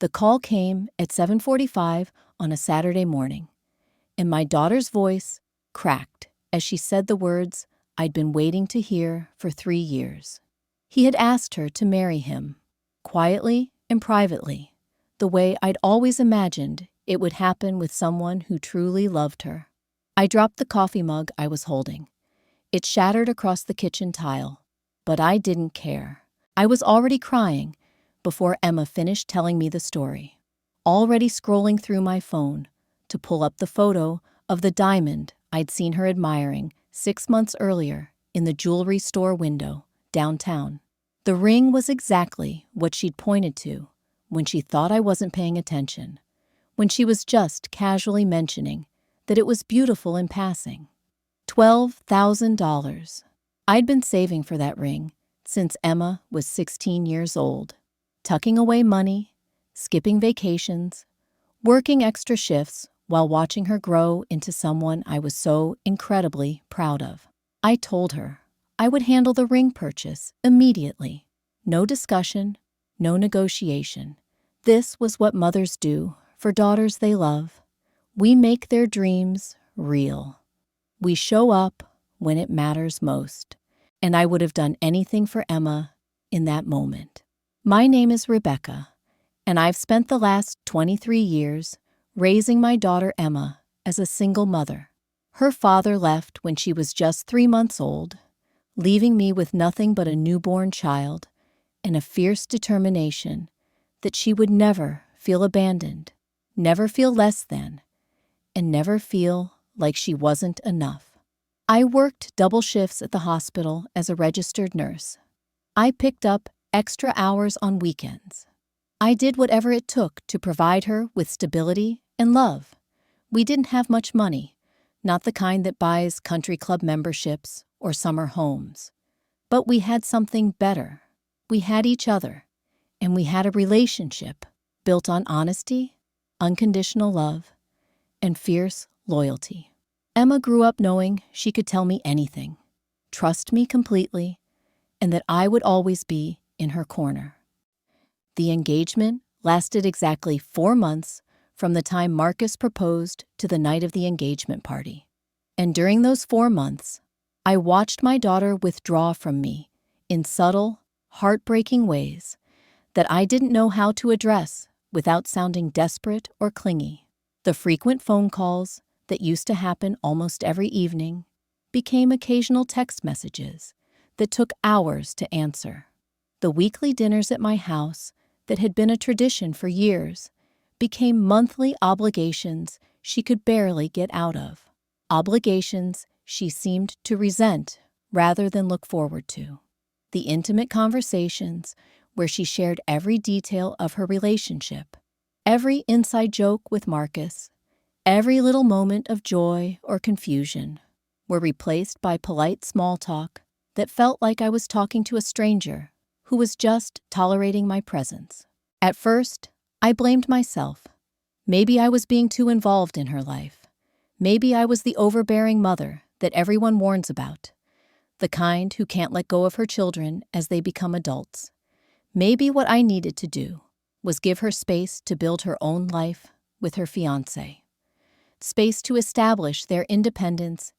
The call came at 7:45 on a Saturday morning, and my daughter's voice cracked as she said the words I'd been waiting to hear for 3 years. He had asked her to marry him, quietly and privately, the way I'd always imagined it would happen with someone who truly loved her. I dropped the coffee mug I was holding. It shattered across the kitchen tile, but I didn't care. I was already crying before Emma finished telling me the story, already scrolling through my phone to pull up the photo of the diamond I'd seen her admiring 6 months earlier in the jewelry store window downtown. The ring was exactly what she'd pointed to when she thought I wasn't paying attention, when she was just casually mentioning that it was beautiful in passing. $12,000. I'd been saving for that ring since Emma was 16 years old, tucking away money, skipping vacations, working extra shifts while watching her grow into someone I was so incredibly proud of. I told her I would handle the ring purchase immediately. No discussion, no negotiation. This was what mothers do for daughters they love. We make their dreams real. We show up when it matters most, and I would have done anything for Emma in that moment. My name is Rebecca, and I've spent the last 23 years raising my daughter Emma as a single mother. Her father left when she was just 3 months old, leaving me with nothing but a newborn child and a fierce determination that she would never feel abandoned, never feel less than, and never feel like she wasn't enough. I worked double shifts at the hospital as a registered nurse. I picked up extra hours on weekends. I did whatever it took to provide her with stability and love. We didn't have much money, not the kind that buys country club memberships or summer homes. But we had something better. We had each other, and we had a relationship built on honesty, unconditional love, and fierce loyalty. Emma grew up knowing she could tell me anything, trust me completely, and that I would always be in her corner. The engagement lasted exactly 4 months from the time Marcus proposed to the night of the engagement party. And during those 4 months, I watched my daughter withdraw from me in subtle, heartbreaking ways that I didn't know how to address without sounding desperate or clingy. The frequent phone calls that used to happen almost every evening became occasional text messages that took hours to answer. The weekly dinners at my house that had been a tradition for years became monthly obligations she could barely get out of, obligations she seemed to resent rather than look forward to. The intimate conversations where she shared every detail of her relationship, every inside joke with Marcus, every little moment of joy or confusion, were replaced by polite small talk that felt like I was talking to a stranger who was just tolerating my presence. At first, I blamed myself. Maybe I was being too involved in her life. Maybe I was the overbearing mother that everyone warns about, the kind who can't let go of her children as they become adults. Maybe what I needed to do was give her space to build her own life with her fiancé, space to establish their independence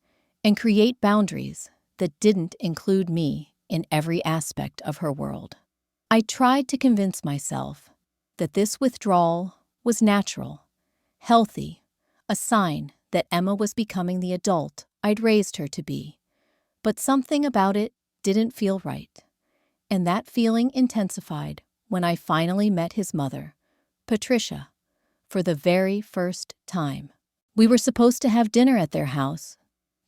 and create boundaries that didn't include me in every aspect of her world. I tried to convince myself that this withdrawal was natural, healthy, a sign that Emma was becoming the adult I'd raised her to be. But something about it didn't feel right, and that feeling intensified when I finally met his mother, Patricia, for the very first time. We were supposed to have dinner at their house,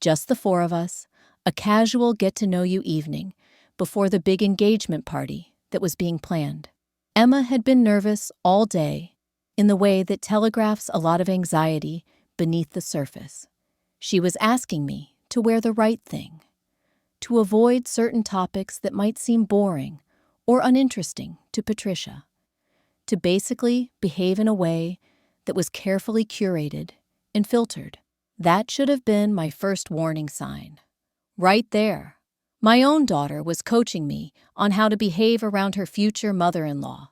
just the 4 of us, a casual get-to-know-you evening before the big engagement party that was being planned. Emma had been nervous all day in the way that telegraphs a lot of anxiety beneath the surface. She was asking me to wear the right thing, to avoid certain topics that might seem boring or uninteresting to Patricia, to basically behave in a way that was carefully curated and filtered. That should have been my first warning sign. Right there. My own daughter was coaching me on how to behave around her future mother-in-law.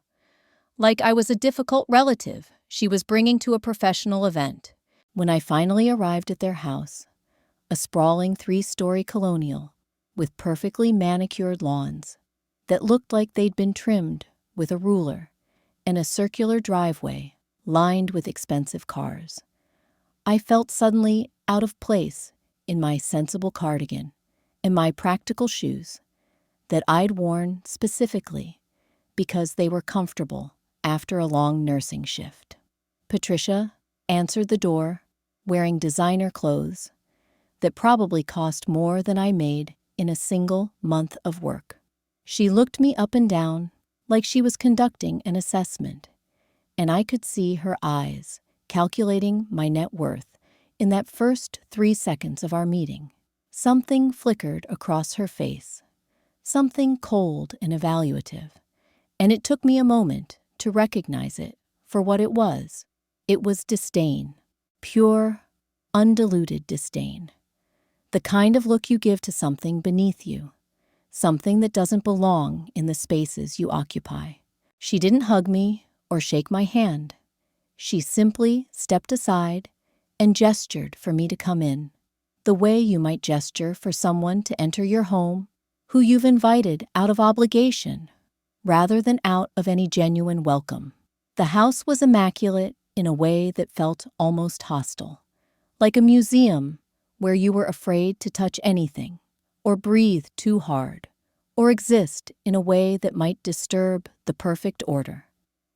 like I was a difficult relative she was bringing to a professional event. When I finally arrived at their house, a sprawling 3-story colonial with perfectly manicured lawns that looked like they'd been trimmed with a ruler, and a circular driveway lined with expensive cars, I felt suddenly out of place in my sensible cardigan and my practical shoes that I'd worn specifically because they were comfortable after a long nursing shift. Patricia answered the door, wearing designer clothes that probably cost more than I made in a single month of work. She looked me up and down like she was conducting an assessment, and I could see her eyes calculating my net worth in that first 3 seconds of our meeting. Something flickered across her face, something cold and evaluative, and it took me a moment to recognize it for what it was. It was disdain, pure, undiluted disdain. The kind of look you give to something beneath you, something that doesn't belong in the spaces you occupy. She didn't hug me or shake my hand. She simply stepped aside and gestured for me to come in, the way you might gesture for someone to enter your home who you've invited out of obligation rather than out of any genuine welcome. The house was immaculate in a way that felt almost hostile, like a museum where you were afraid to touch anything, or breathe too hard, or exist in a way that might disturb the perfect order.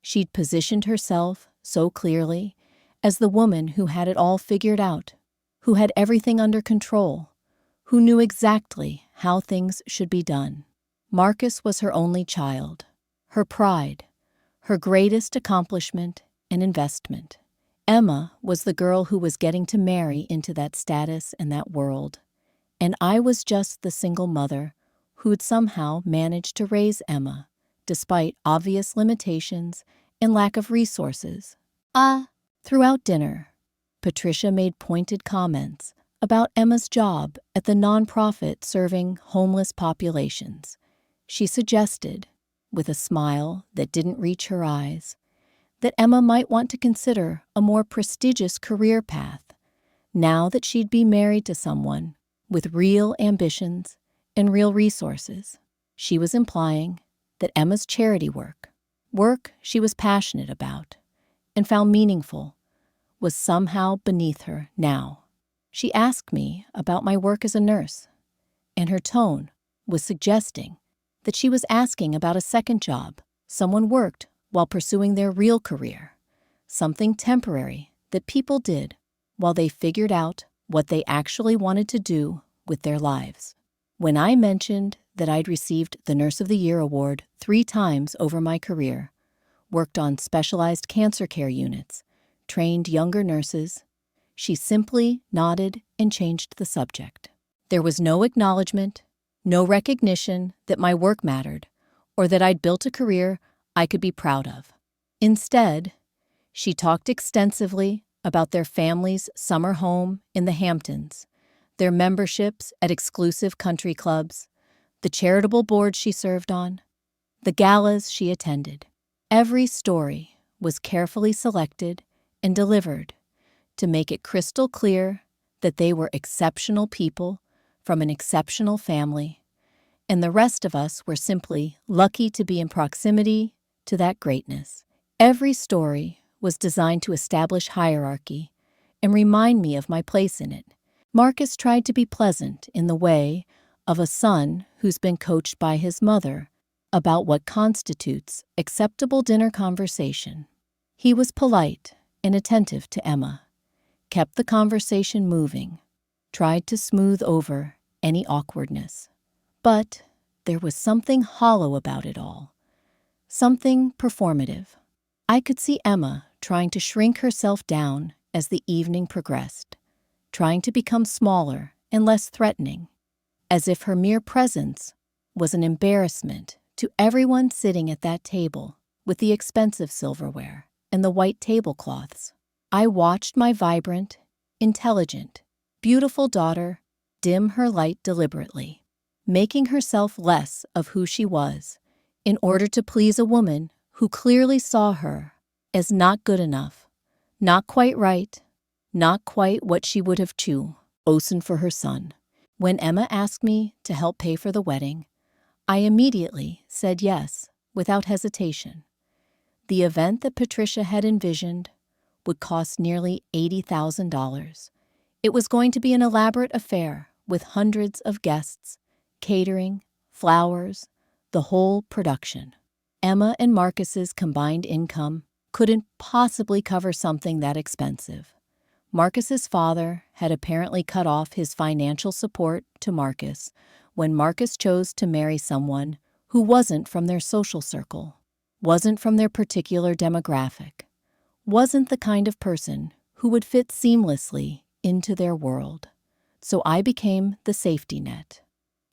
She'd positioned herself so clearly as the woman who had it all figured out, who had everything under control, who knew exactly how things should be done. Marcus was her only child, her pride, her greatest accomplishment and investment. Emma was the girl who was getting to marry into that status and that world, and I was just the single mother who'd somehow managed to raise Emma, despite obvious limitations and lack of resources. Throughout dinner, Patricia made pointed comments about Emma's job at the nonprofit serving homeless populations. She suggested, with a smile that didn't reach her eyes, that Emma might want to consider a more prestigious career path now that she'd be married to someone with real ambitions and real resources. She was implying that Emma's charity work she was passionate about and found meaningful, was somehow beneath her now. She asked me about my work as a nurse, and her tone was suggesting that she was asking about a second job someone worked while pursuing their real career, something temporary that people did while they figured out what they actually wanted to do with their lives. When I mentioned that I'd received the Nurse of the Year award 3 times over my career, worked on specialized cancer care units, trained younger nurses, she simply nodded and changed the subject. There was no acknowledgement, no recognition that my work mattered or that I'd built a career I could be proud of. Instead, she talked extensively about their family's summer home in the Hamptons, their memberships at exclusive country clubs, the charitable board she served on, the galas she attended. Every story was carefully selected and delivered to make it crystal clear that they were exceptional people from an exceptional family, and the rest of us were simply lucky to be in proximity to that greatness. Every story was designed to establish hierarchy and remind me of my place in it. Marcus tried to be pleasant in the way of a son who's been coached by his mother about what constitutes acceptable dinner conversation. He was polite and attentive to Emma, kept the conversation moving, tried to smooth over any awkwardness. But there was something hollow about it all, something performative. I could see Emma trying to shrink herself down as the evening progressed, trying to become smaller and less threatening, as if her mere presence was an embarrassment to everyone sitting at that table with the expensive silverware and the white tablecloths. I watched my vibrant, intelligent, beautiful daughter dim her light deliberately, making herself less of who she was in order to please a woman who clearly saw her as not good enough, not quite right, not quite what she would have chosen for her son. When Emma asked me to help pay for the wedding, I immediately said yes, without hesitation. The event that Patricia had envisioned would cost nearly $80,000. It was going to be an elaborate affair with hundreds of guests, catering, flowers, the whole production. Emma and Marcus's combined income couldn't possibly cover something that expensive. Marcus's father had apparently cut off his financial support to Marcus when Marcus chose to marry someone who wasn't from their social circle, wasn't from their particular demographic, wasn't the kind of person who would fit seamlessly into their world. So I became the safety net.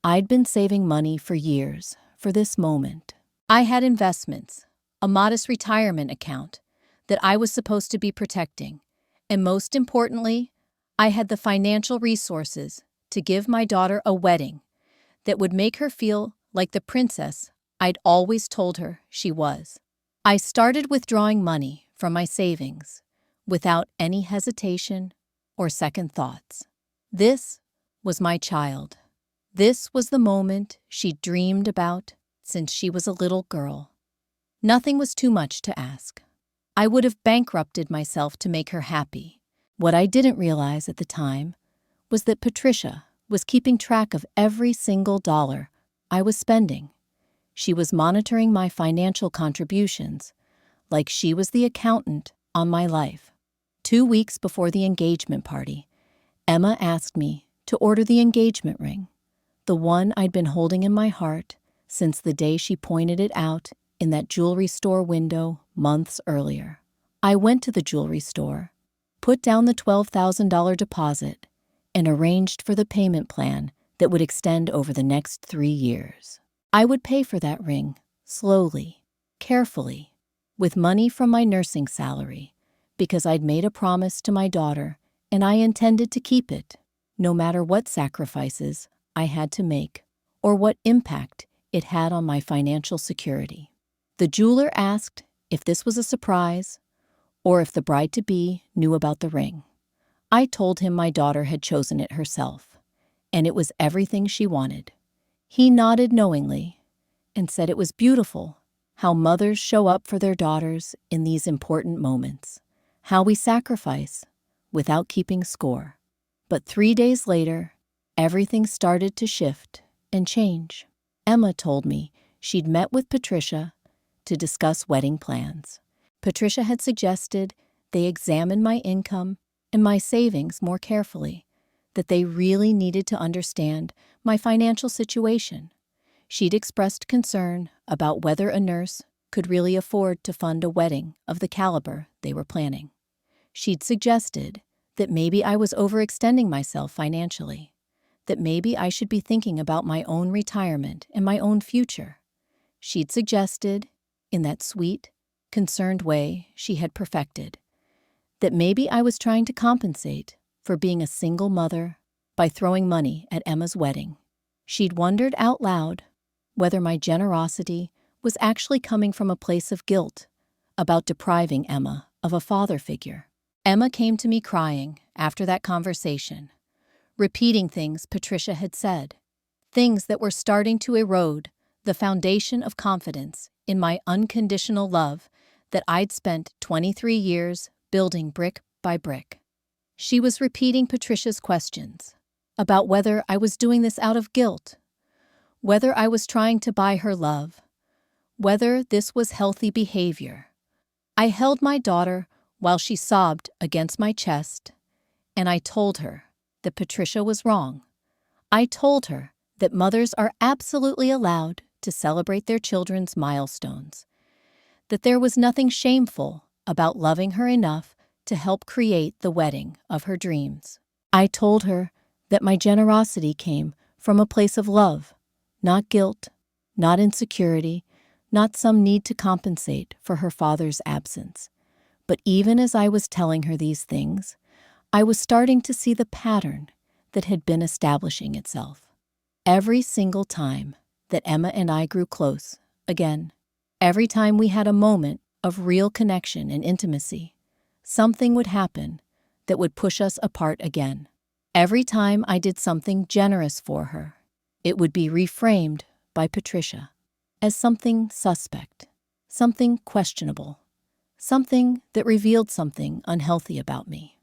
I'd been saving money for years for this moment. I had investments, a modest retirement account that I was supposed to be protecting, and most importantly, I had the financial resources to give my daughter a wedding that would make her feel like the princess I'd always told her she was. I started withdrawing money from my savings without any hesitation or second thoughts. This was my child. This was the moment she dreamed about since she was a little girl. Nothing was too much to ask. I would have bankrupted myself to make her happy. What I didn't realize at the time was that Patricia was keeping track of every single dollar I was spending. She was monitoring my financial contributions like she was the accountant on my life. 2 weeks before the engagement party, Emma asked me to order the engagement ring, the one I'd been holding in my heart since the day she pointed it out in that jewelry store window months earlier. I went to the jewelry store, put down the $12,000 deposit, and arranged for the payment plan that would extend over the next 3 years. I would pay for that ring slowly, carefully, with money from my nursing salary, because I'd made a promise to my daughter and I intended to keep it, no matter what sacrifices I had to make or what impact it had on my financial security. The jeweler asked if this was a surprise or if the bride-to-be knew about the ring. I told him my daughter had chosen it herself, and it was everything she wanted. He nodded knowingly and said it was beautiful how mothers show up for their daughters in these important moments, how we sacrifice without keeping score. But 3 days later, everything started to shift and change. Emma told me she'd met with Patricia to discuss wedding plans. Patricia had suggested they examine my income and my savings more carefully, that they really needed to understand my financial situation. She'd expressed concern about whether a nurse could really afford to fund a wedding of the caliber they were planning. She'd suggested that maybe I was overextending myself financially, that maybe I should be thinking about my own retirement and my own future. She'd suggested, in that sweet, concerned way she had perfected, that maybe I was trying to compensate for being a single mother by throwing money at Emma's wedding. She'd wondered out loud whether my generosity was actually coming from a place of guilt about depriving Emma of a father figure. Emma came to me crying after that conversation, repeating things Patricia had said, things that were starting to erode the foundation of confidence in my unconditional love that I'd spent 23 years building brick by brick. She was repeating Patricia's questions about whether I was doing this out of guilt, whether I was trying to buy her love, whether this was healthy behavior. I held my daughter while she sobbed against my chest, and I told her that Patricia was wrong. I told her that mothers are absolutely allowed to celebrate their children's milestones, that there was nothing shameful about loving her enough to help create the wedding of her dreams. I told her that my generosity came from a place of love, not guilt, not insecurity, not some need to compensate for her father's absence. But even as I was telling her these things, I was starting to see the pattern that had been establishing itself. Every single time that Emma and I grew close, again, Every time we had a moment of real connection and intimacy, something would happen that would push us apart again. Every time I did something generous for her, it would be reframed by Patricia as something suspect, something questionable, something that revealed something unhealthy about me.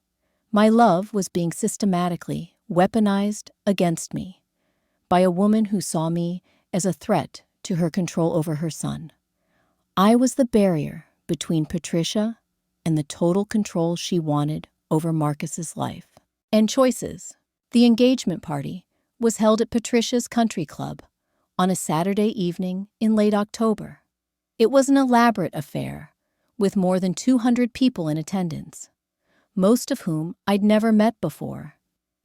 My love was being systematically weaponized against me by a woman who saw me as a threat to her control over her son. I was the barrier between Patricia and the total control she wanted over Marcus's life and choices. The engagement party was held at Patricia's country club on a Saturday evening in late October. It was an elaborate affair with more than 200 people in attendance, most of whom I'd never met before,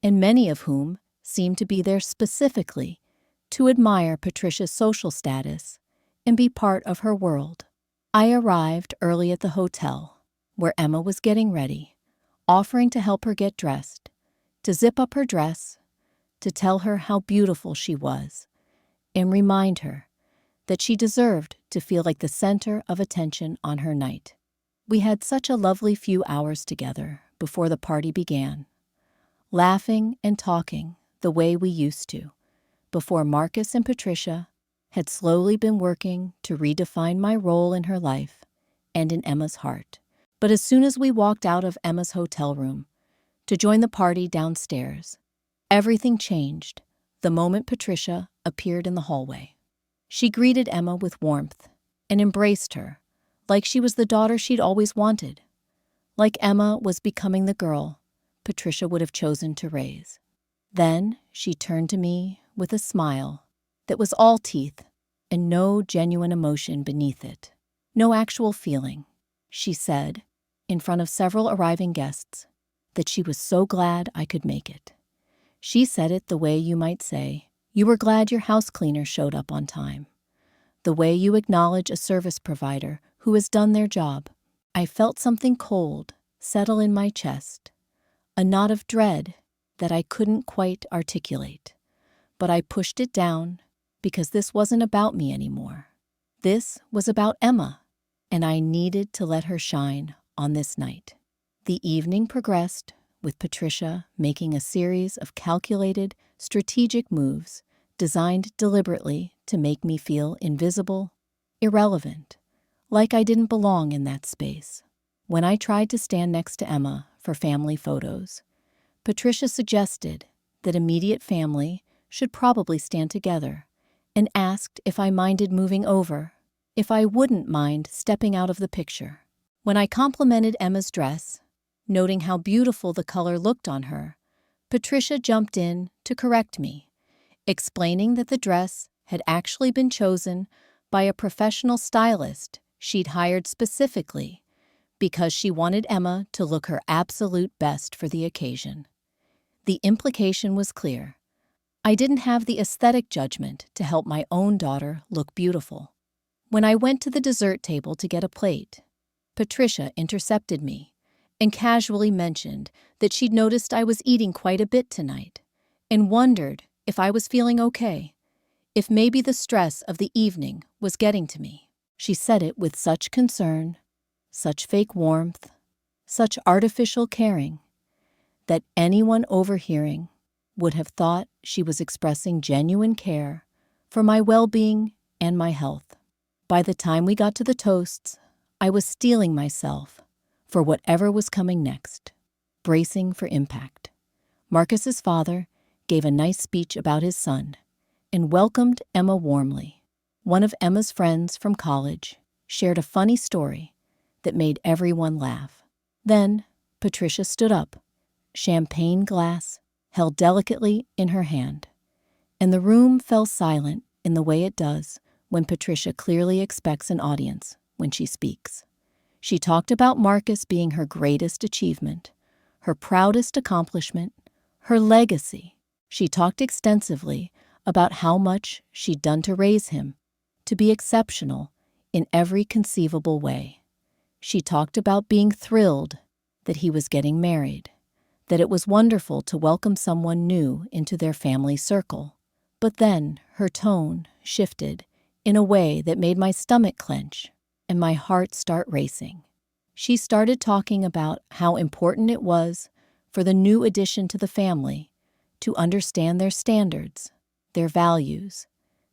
and many of whom seemed to be there specifically to admire Patricia's social status and be part of her world. I arrived early at the hotel, where Emma was getting ready, offering to help her get dressed, to zip up her dress, to tell her how beautiful she was, and remind her that she deserved to feel like the center of attention on her night. We had such a lovely few hours together before the party began, laughing and talking the way we used to, before Marcus and Patricia had slowly been working to redefine my role in her life and in Emma's heart. But as soon as we walked out of Emma's hotel room to join the party downstairs, everything changed the moment Patricia appeared in the hallway. She greeted Emma with warmth and embraced her like she was the daughter she'd always wanted, like Emma was becoming the girl Patricia would have chosen to raise. Then she turned to me with a smile that was all teeth and no genuine emotion beneath it. No actual feeling. She said, in front of several arriving guests, that she was so glad I could make it. She said it the way you might say, you were glad your house cleaner showed up on time. The way you acknowledge a service provider who has done their job. I felt something cold settle in my chest, a knot of dread that I couldn't quite articulate. But I pushed it down because this wasn't about me anymore. This was about Emma, and I needed to let her shine on this night. The evening progressed with Patricia making a series of calculated, strategic moves designed deliberately to make me feel invisible, irrelevant, like I didn't belong in that space. When I tried to stand next to Emma for family photos, Patricia suggested that immediate family should probably stand together and asked if I minded moving over, if I wouldn't mind stepping out of the picture. When I complimented Emma's dress, noting how beautiful the color looked on her, Patricia jumped in to correct me, explaining that the dress had actually been chosen by a professional stylist she'd hired specifically because she wanted Emma to look her absolute best for the occasion. The implication was clear. I didn't have the aesthetic judgment to help my own daughter look beautiful. When I went to the dessert table to get a plate, Patricia intercepted me and casually mentioned that she'd noticed I was eating quite a bit tonight and wondered if I was feeling okay, if maybe the stress of the evening was getting to me. She said it with such concern, such fake warmth, such artificial caring, that anyone overhearing would have thought she was expressing genuine care for my well-being and my health. By the time we got to the toasts, I was steeling myself for whatever was coming next, bracing for impact. Marcus's father gave a nice speech about his son and welcomed Emma warmly. One of Emma's friends from college shared a funny story that made everyone laugh. Then Patricia stood up, champagne glass held delicately in her hand, and the room fell silent in the way it does when Patricia clearly expects an audience when she speaks. She talked about Marcus being her greatest achievement, her proudest accomplishment, her legacy. She talked extensively about how much she'd done to raise him to be exceptional in every conceivable way. She talked about being thrilled that he was getting married, that it was wonderful to welcome someone new into their family circle. But then her tone shifted in a way that made my stomach clench and my heart start racing. She started talking about how important it was for the new addition to the family to understand their standards, their values,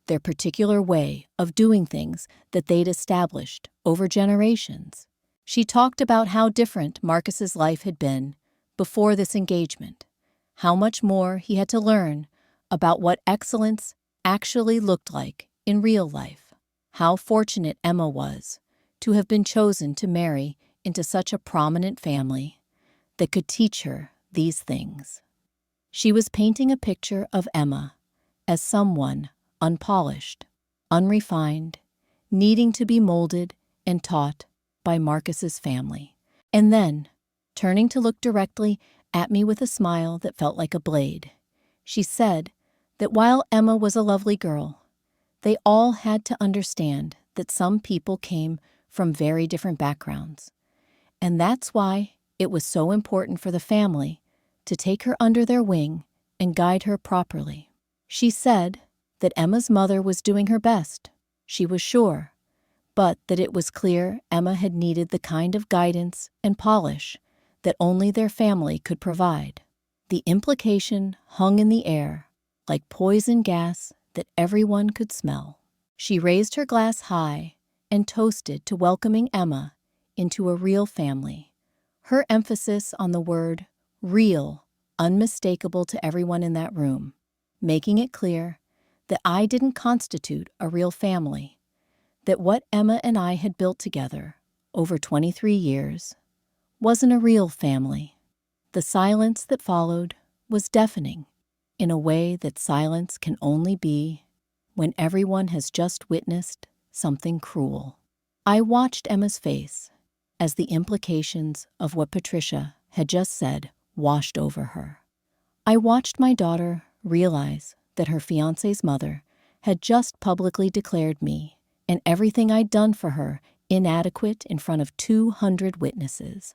their particular way of doing things that they'd established over generations. She talked about how different Marcus's life had been before this engagement, how much more he had to learn about what excellence actually looked like in real life, how fortunate Emma was to have been chosen to marry into such a prominent family that could teach her these things. She was painting a picture of Emma as someone unpolished, unrefined, needing to be molded and taught by Marcus's family. And then, turning to look directly at me with a smile that felt like a blade, she said that while Emma was a lovely girl, they all had to understand that some people came from very different backgrounds. And that's why it was so important for the family to take her under their wing and guide her properly. She said that Emma's mother was doing her best, she was sure, but that it was clear Emma had needed the kind of guidance and polish that only their family could provide. The implication hung in the air like poison gas that everyone could smell. She raised her glass high and toasted to welcoming Emma into a real family, her emphasis on the word real unmistakable to everyone in that room, making it clear that I didn't constitute a real family, that what Emma and I had built together over 23 years wasn't a real family. The silence that followed was deafening in a way that silence can only be when everyone has just witnessed something cruel. I watched Emma's face as the implications of what Patricia had just said washed over her. I watched my daughter realize that her fiancé's mother had just publicly declared me and everything I'd done for her inadequate in front of 200 witnesses.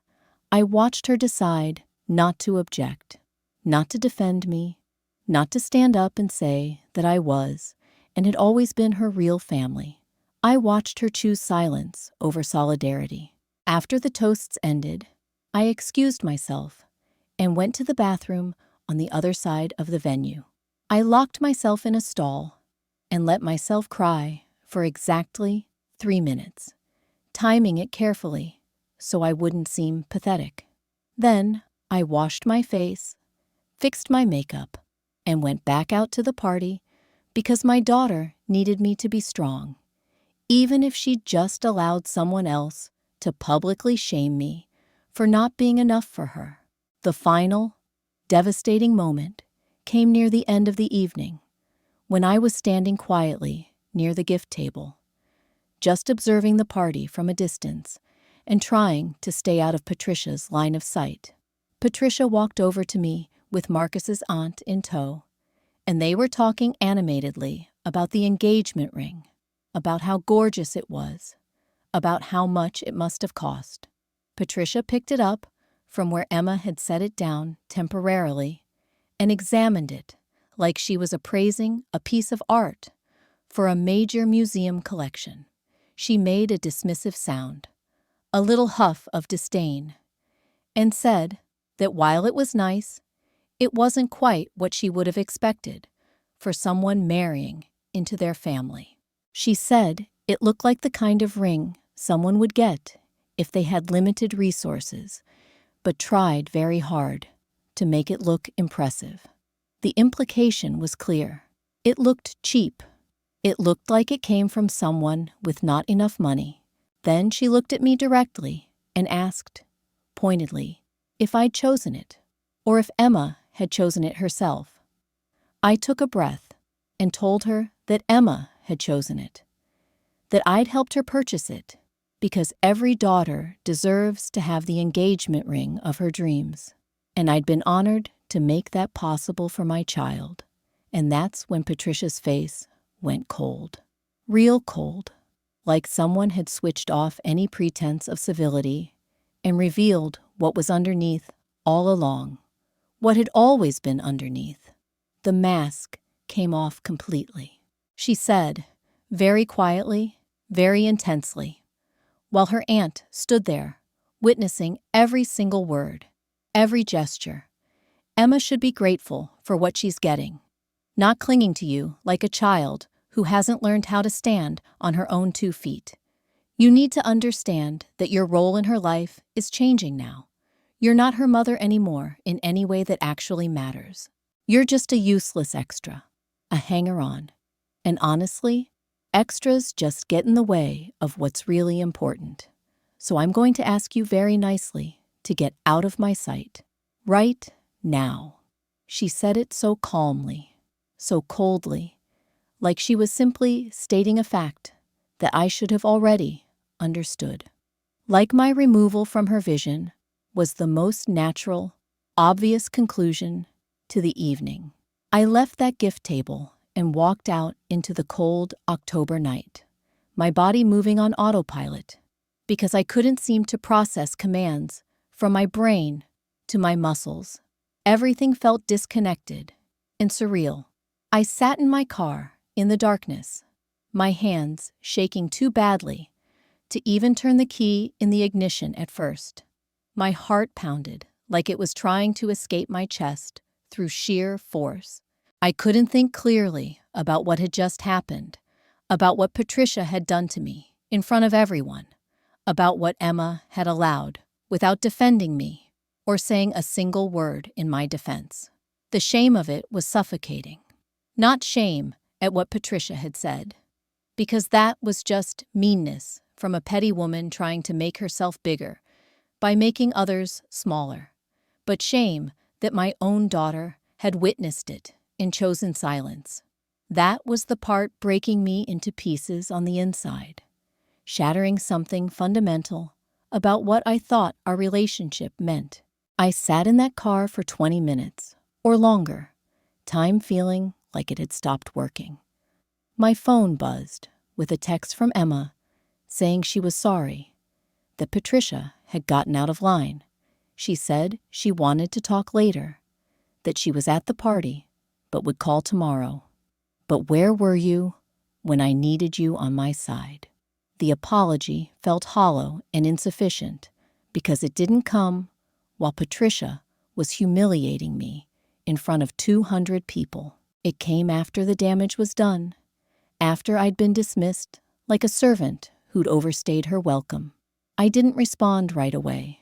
I watched her decide not to object, not to defend me, not to stand up and say that I was and had always been her real family. I watched her choose silence over solidarity. After the toasts ended, I excused myself and went to the bathroom on the other side of the venue. I locked myself in a stall and let myself cry for exactly 3 minutes, timing it carefully so I wouldn't seem pathetic. Then I washed my face, fixed my makeup, and went back out to the party because my daughter needed me to be strong, even if she just allowed someone else to publicly shame me for not being enough for her. The final, devastating moment came near the end of the evening, when I was standing quietly near the gift table, just observing the party from a distance and trying to stay out of Patricia's line of sight. Patricia walked over to me with Marcus's aunt in tow, and they were talking animatedly about the engagement ring, about how gorgeous it was, about how much it must have cost. Patricia picked it up from where Emma had set it down temporarily and examined it like she was appraising a piece of art for a major museum collection. She made a dismissive sound, a little huff of disdain, and said that while it was nice, it wasn't quite what she would have expected for someone marrying into their family. She said it looked like the kind of ring someone would get if they had limited resources, but tried very hard to make it look impressive. The implication was clear. It looked cheap. It looked like it came from someone with not enough money. Then she looked at me directly and asked, pointedly, if I'd chosen it, or if Emma had chosen it herself. I took a breath and told her that Emma had chosen it, that I'd helped her purchase it, because every daughter deserves to have the engagement ring of her dreams, and I'd been honored to make that possible for my child. And that's when Patricia's face went cold, real cold, like someone had switched off any pretense of civility and revealed what was underneath all along, what had always been underneath. The mask came off completely. She said, very quietly, very intensely, while her aunt stood there, witnessing every single word, every gesture. Emma should be grateful for what she's getting, not clinging to you like a child who hasn't learned how to stand on her own 2 feet. You need to understand that your role in her life is changing now. You're not her mother anymore in any way that actually matters. You're just a useless extra, a hanger-on. And honestly, extras just get in the way of what's really important. So I'm going to ask you very nicely to get out of my sight. Right now. She said it so calmly, so coldly, like she was simply stating a fact that I should have already understood. Like my removal from her vision was the most natural, obvious conclusion to the evening. I left that gift table and walked out into the cold October night, my body moving on autopilot because I couldn't seem to process commands from my brain to my muscles. Everything felt disconnected and surreal. I sat in my car in the darkness, my hands shaking too badly to even turn the key in the ignition at first. My heart pounded like it was trying to escape my chest through sheer force. I couldn't think clearly about what had just happened, about what Patricia had done to me in front of everyone, about what Emma had allowed without defending me or saying a single word in my defense. The shame of it was suffocating. Not shame at what Patricia had said, because that was just meanness from a petty woman trying to make herself bigger by making others smaller, but shame that my own daughter had witnessed it in chosen silence. That was the part breaking me into pieces on the inside, shattering something fundamental about what I thought our relationship meant. I sat in that car for 20 minutes, or longer, time feeling like it had stopped working. My phone buzzed with a text from Emma saying she was sorry, that Patricia had gotten out of line. She said she wanted to talk later, that she was at the party, but would call tomorrow. But where were you when I needed you on my side? The apology felt hollow and insufficient because it didn't come while Patricia was humiliating me in front of 200 people. It came after the damage was done, after I'd been dismissed like a servant who'd overstayed her welcome. I didn't respond right away.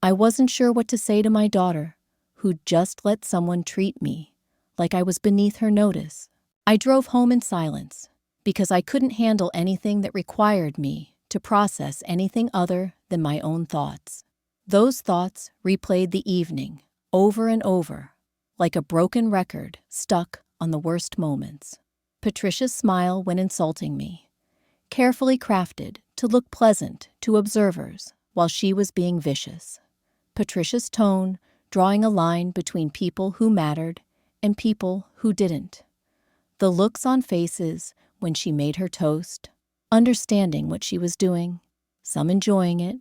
I wasn't sure what to say to my daughter, who'd just let someone treat me like I was beneath her notice. I drove home in silence because I couldn't handle anything that required me to process anything other than my own thoughts. Those thoughts replayed the evening over and over, like a broken record stuck on the worst moments. Patricia's smile when insulting me, carefully crafted to look pleasant to observers while she was being vicious. Patricia's tone drawing a line between people who mattered and people who didn't. The looks on faces when she made her toast, understanding what she was doing, some enjoying it,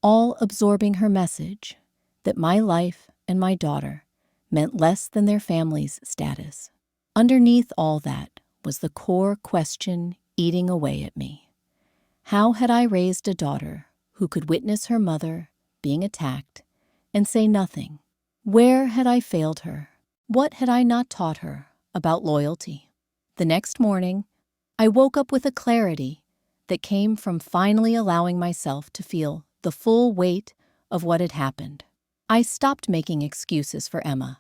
all absorbing her message that my life and my daughter meant less than their family's status. Underneath all that was the core question eating away at me. How had I raised a daughter who could witness her mother being attacked and say nothing? Where had I failed her? What had I not taught her about loyalty? The next morning, I woke up with a clarity that came from finally allowing myself to feel the full weight of what had happened. I stopped making excuses for Emma.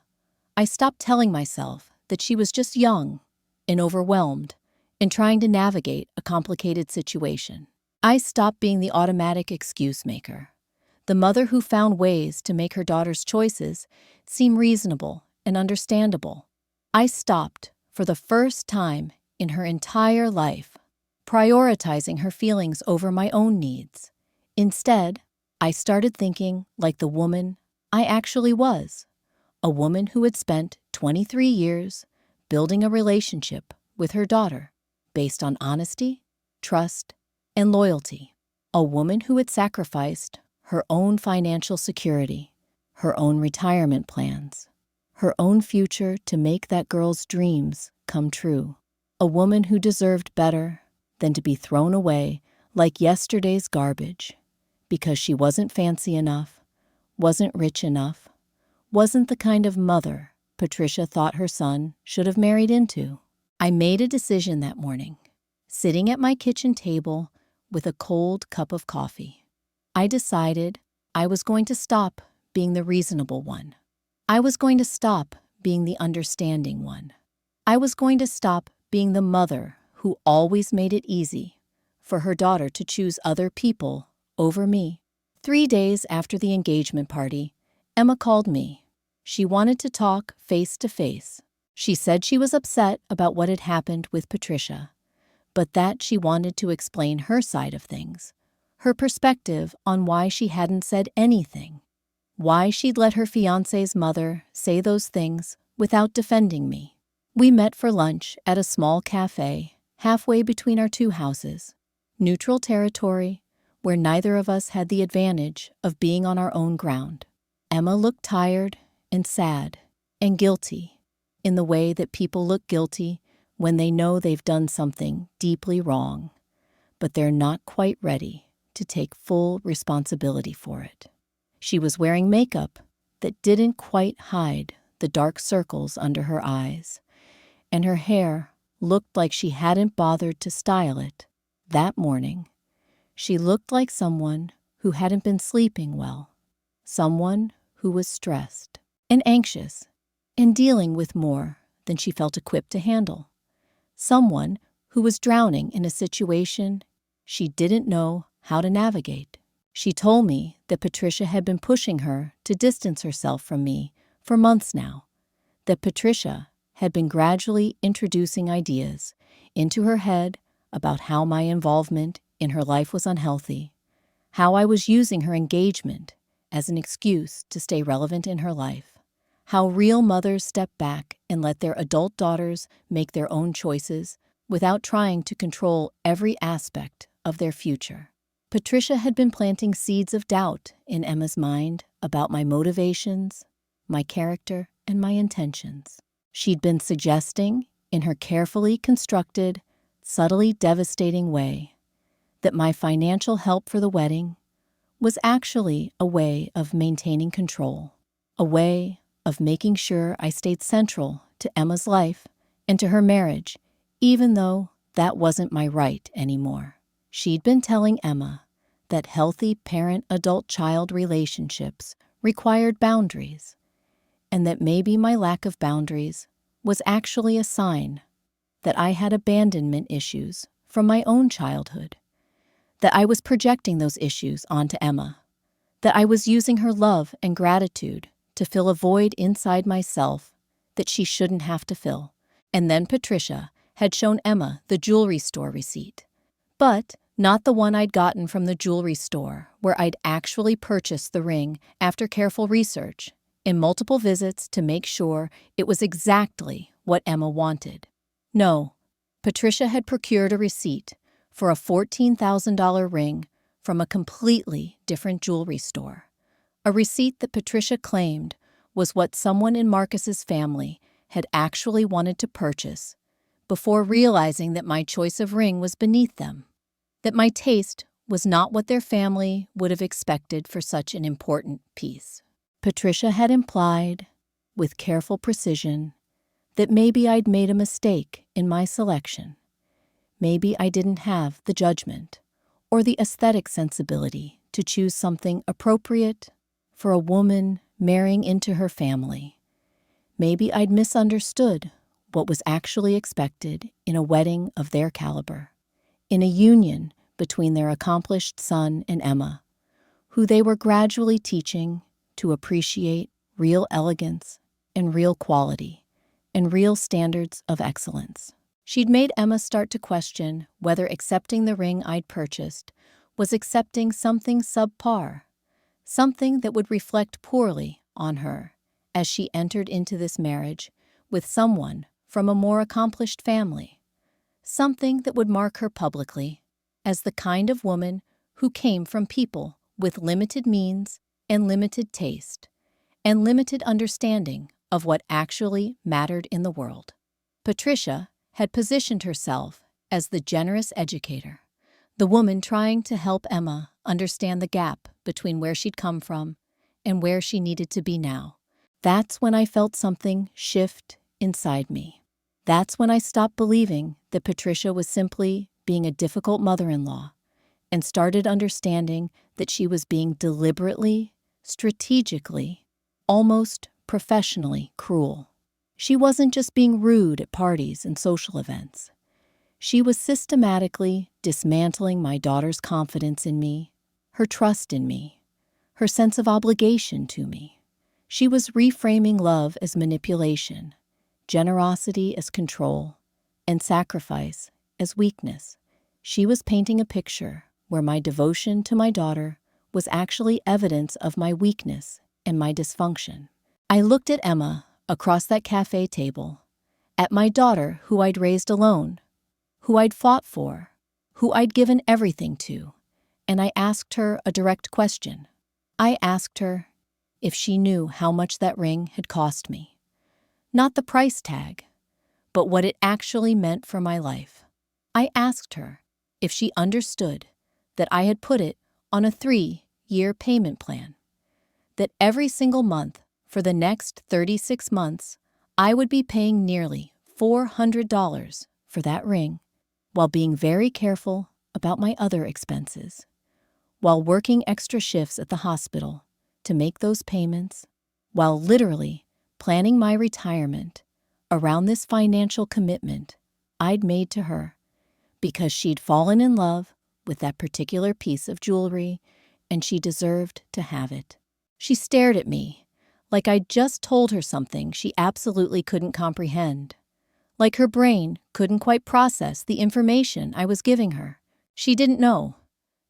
I stopped telling myself that she was just young and overwhelmed and trying to navigate a complicated situation. I stopped being the automatic excuse maker, the mother who found ways to make her daughter's choices seem reasonable and understandable. I stopped, for the first time in her entire life, prioritizing her feelings over my own needs. Instead, I started thinking like the woman I actually was, a woman who had spent 23 years building a relationship with her daughter based on honesty, trust, and loyalty, a woman who had sacrificed her own financial security, her own retirement plans, her own future to make that girl's dreams come true, a woman who deserved better than to be thrown away like yesterday's garbage, because she wasn't fancy enough, wasn't rich enough, wasn't the kind of mother Patricia thought her son should have married into. I made a decision that morning, sitting at my kitchen table with a cold cup of coffee. I decided I was going to stop being the reasonable one. I was going to stop being the understanding one. I was going to stop being the mother who always made it easy for her daughter to choose other people over me. 3 days after the engagement party, Emma called me. She wanted to talk face to face. She said she was upset about what had happened with Patricia, but that she wanted to explain her side of things, her perspective on why she hadn't said anything, why she'd let her fiancé's mother say those things without defending me. We met for lunch at a small cafe halfway between our two houses, neutral territory where neither of us had the advantage of being on our own ground. Emma looked tired and sad and guilty in the way that people look guilty when they know they've done something deeply wrong, but they're not quite ready to take full responsibility for it. She was wearing makeup that didn't quite hide the dark circles under her eyes, and her hair looked like she hadn't bothered to style it. That morning, she looked like someone who hadn't been sleeping well, someone who was stressed and anxious and dealing with more than she felt equipped to handle, someone who was drowning in a situation she didn't know how to navigate. She told me that Patricia had been pushing her to distance herself from me for months now, that Patricia had been gradually introducing ideas into her head about how my involvement in her life was unhealthy, how I was using her engagement as an excuse to stay relevant in her life, how real mothers step back and let their adult daughters make their own choices without trying to control every aspect of their future. Patricia had been planting seeds of doubt in Emma's mind about my motivations, my character, and my intentions. She'd been suggesting, in her carefully constructed, subtly devastating way, that my financial help for the wedding was actually a way of maintaining control, a way of making sure I stayed central to Emma's life and to her marriage, even though that wasn't my right anymore. She'd been telling Emma that healthy parent-adult-child relationships required boundaries, and that maybe my lack of boundaries was actually a sign that I had abandonment issues from my own childhood, that I was projecting those issues onto Emma, that I was using her love and gratitude to fill a void inside myself that she shouldn't have to fill. And then Patricia had shown Emma the jewelry store receipt, but not the one I'd gotten from the jewelry store where I'd actually purchased the ring after careful research and multiple visits to make sure it was exactly what Emma wanted. No, Patricia had procured a receipt for a $14,000 ring from a completely different jewelry store, a receipt that Patricia claimed was what someone in Marcus's family had actually wanted to purchase before realizing that my choice of ring was beneath them, that my taste was not what their family would have expected for such an important piece. Patricia had implied, with careful precision, that maybe I'd made a mistake in my selection. Maybe I didn't have the judgment or the aesthetic sensibility to choose something appropriate for a woman marrying into her family. Maybe I'd misunderstood what was actually expected in a wedding of their caliber, in a union between their accomplished son and Emma, who they were gradually teaching to appreciate real elegance and real quality and real standards of excellence. She'd made Emma start to question whether accepting the ring I'd purchased was accepting something subpar, something that would reflect poorly on her as she entered into this marriage with someone from a more accomplished family, something that would mark her publicly as the kind of woman who came from people with limited means and limited taste and limited understanding of what actually mattered in the world. Patricia had positioned herself as the generous educator, The woman trying to help Emma understand the gap between where she'd come from and where she needed to be now. That's when I felt something shift inside me. That's when I stopped believing that Patricia was simply being a difficult mother-in-law and started understanding that she was being deliberately, strategically, almost professionally cruel. She wasn't just being rude at parties and social events. She was systematically dismantling my daughter's confidence in me, her trust in me, her sense of obligation to me. She was reframing love as manipulation, generosity as control, and sacrifice as weakness. She was painting a picture where my devotion to my daughter was actually evidence of my weakness and my dysfunction. I looked at Emma across that cafe table, at my daughter who I'd raised alone, who I'd fought for, who I'd given everything to, and I asked her a direct question. I asked her if she knew how much that ring had cost me. Not the price tag, but what it actually meant for my life. I asked her if she understood that I had put it on a 3-year payment plan, that every single month for the next 36 months, I would be paying nearly $400 for that ring, while being very careful about my other expenses, while working extra shifts at the hospital to make those payments, while literally planning my retirement around this financial commitment I'd made to her because she'd fallen in love with that particular piece of jewelry and she deserved to have it. She stared at me like I'd just told her something she absolutely couldn't comprehend, like her brain couldn't quite process the information I was giving her. She didn't know.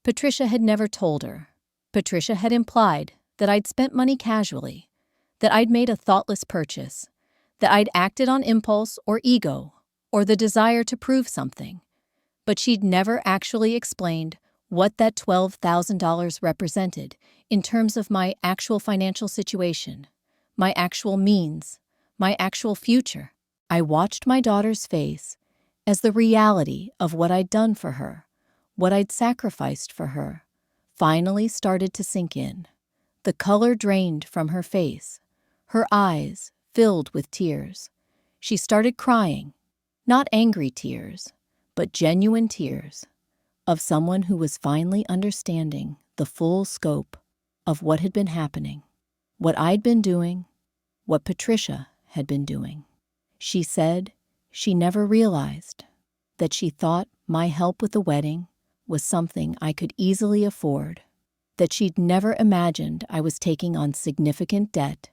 Patricia had never told her. Patricia had implied that I'd spent money casually, that I'd made a thoughtless purchase, that I'd acted on impulse or ego or the desire to prove something. But she'd never actually explained what that $12,000 represented in terms of my actual financial situation, my actual means, my actual future. I watched my daughter's face as the reality of what I'd done for her, what I'd sacrificed for her, finally started to sink in. The color drained from her face, her eyes filled with tears. She started crying, not angry tears, but genuine tears of someone who was finally understanding the full scope of what had been happening, what I'd been doing, what Patricia had been doing. She said she never realized that she thought my help with the wedding was something I could easily afford, that she'd never imagined I was taking on significant debt,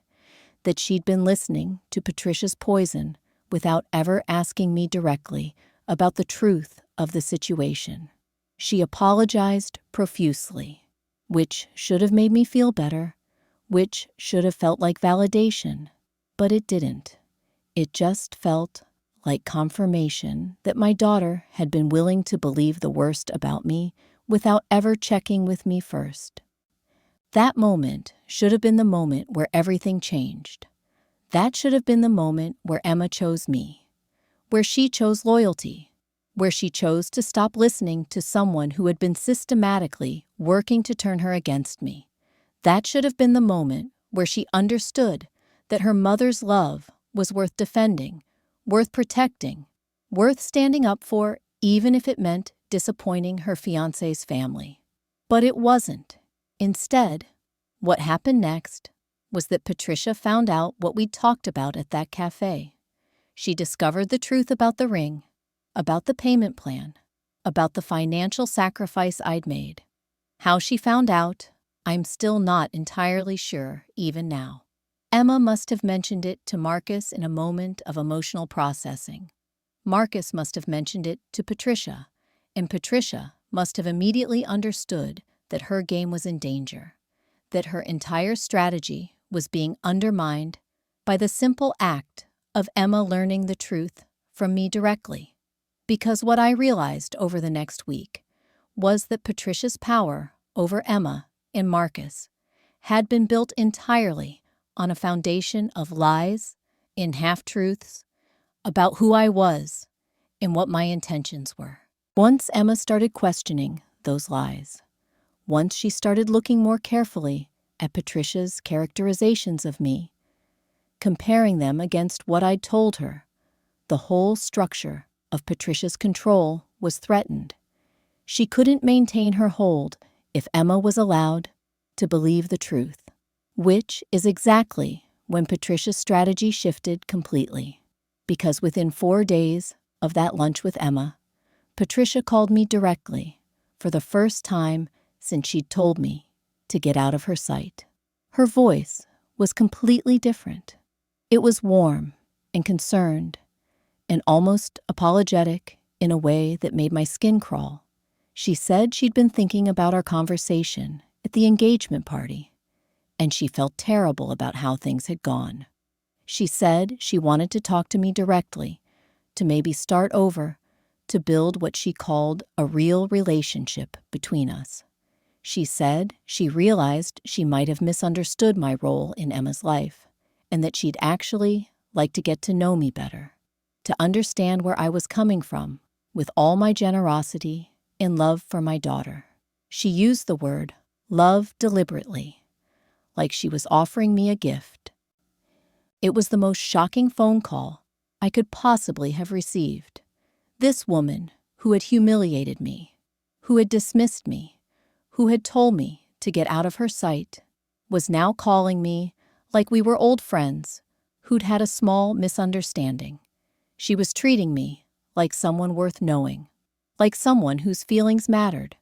that she'd been listening to Patricia's poison without ever asking me directly about the truth of the situation. She apologized profusely, which should have made me feel better, which should have felt like validation, but it didn't. It just felt like confirmation that my daughter had been willing to believe the worst about me without ever checking with me first. That moment should have been the moment where everything changed. That should have been the moment where Emma chose me, where she chose loyalty, where she chose to stop listening to someone who had been systematically working to turn her against me. That should have been the moment where she understood that her mother's love was worth defending, worth protecting, worth standing up for, even if it meant disappointing her fiancé's family. But it wasn't. Instead, what happened next was that Patricia found out what we'd talked about at that cafe. She discovered the truth about the ring, about the payment plan, about the financial sacrifice I'd made. How she found out, I'm still not entirely sure even now. Emma must have mentioned it to Marcus in a moment of emotional processing. Marcus must have mentioned it to Patricia, and Patricia must have immediately understood that her game was in danger, that her entire strategy was being undermined by the simple act of Emma learning the truth from me directly. Because what I realized over the next week was that Patricia's power over Emma and Marcus had been built entirely on a foundation of lies and half-truths about who I was and what my intentions were. Once Emma started questioning those lies, once she started looking more carefully at Patricia's characterizations of me, comparing them against what I'd told her, the whole structure of Patricia's control was threatened. She couldn't maintain her hold if Emma was allowed to believe the truth, which is exactly when Patricia's strategy shifted completely. Because within 4 days of that lunch with Emma, Patricia called me directly for the first time since she'd told me to get out of her sight. Her voice was completely different. It was warm and concerned and almost apologetic in a way that made my skin crawl. She said she'd been thinking about our conversation at the engagement party, and she felt terrible about how things had gone. She said she wanted to talk to me directly, to maybe start over, to build what she called a real relationship between us. She said she realized she might have misunderstood my role in Emma's life, and that she'd actually like to get to know me better, to understand where I was coming from with all my generosity and love for my daughter. She used the word love deliberately, like she was offering me a gift. It was the most shocking phone call I could possibly have received. This woman who had humiliated me, who had dismissed me, who had told me to get out of her sight, was now calling me like we were old friends who'd had a small misunderstanding. She was treating me like someone worth knowing, like someone whose feelings mattered,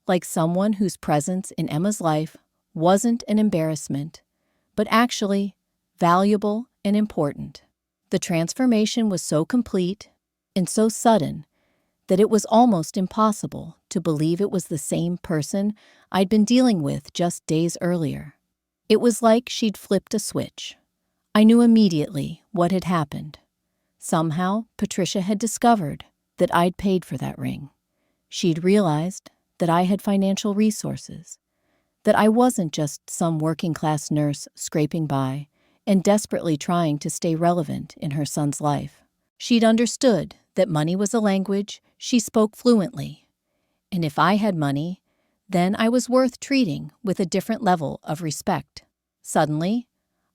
like someone whose presence in Emma's life wasn't an embarrassment, but actually valuable and important. The transformation was so complete and so sudden that it was almost impossible to believe it was the same person I'd been dealing with just days earlier. It was like she'd flipped a switch. I knew immediately what had happened. Somehow, Patricia had discovered that I'd paid for that ring. She'd realized that I had financial resources, that I wasn't just some working-class nurse scraping by and desperately trying to stay relevant in her son's life. She'd understood that money was a language she spoke fluently, and if I had money, then I was worth treating with a different level of respect. Suddenly,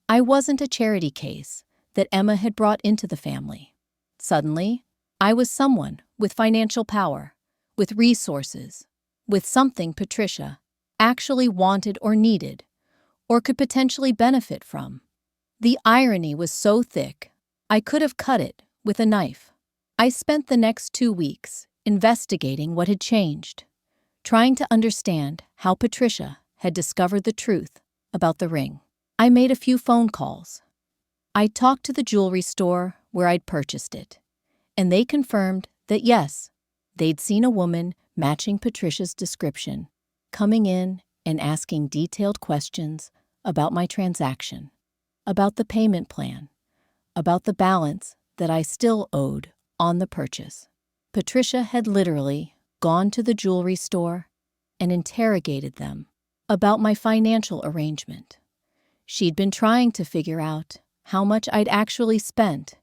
I wasn't a charity case that Emma had brought into the family. Suddenly, I was someone with financial power, with resources, with something Patricia actually wanted or needed, or could potentially benefit from. The irony was so thick, I could have cut it with a knife. I spent the next 2 weeks investigating what had changed, trying to understand how Patricia had discovered the truth about the ring. I made a few phone calls. I talked to the jewelry store where I'd purchased it, and they confirmed that yes, they'd seen a woman matching Patricia's description, coming in and asking detailed questions about my transaction, about the payment plan, about the balance that I still owed on the purchase. Patricia had literally gone to the jewelry store and interrogated them about my financial arrangement. She'd been trying to figure out how much I'd actually spent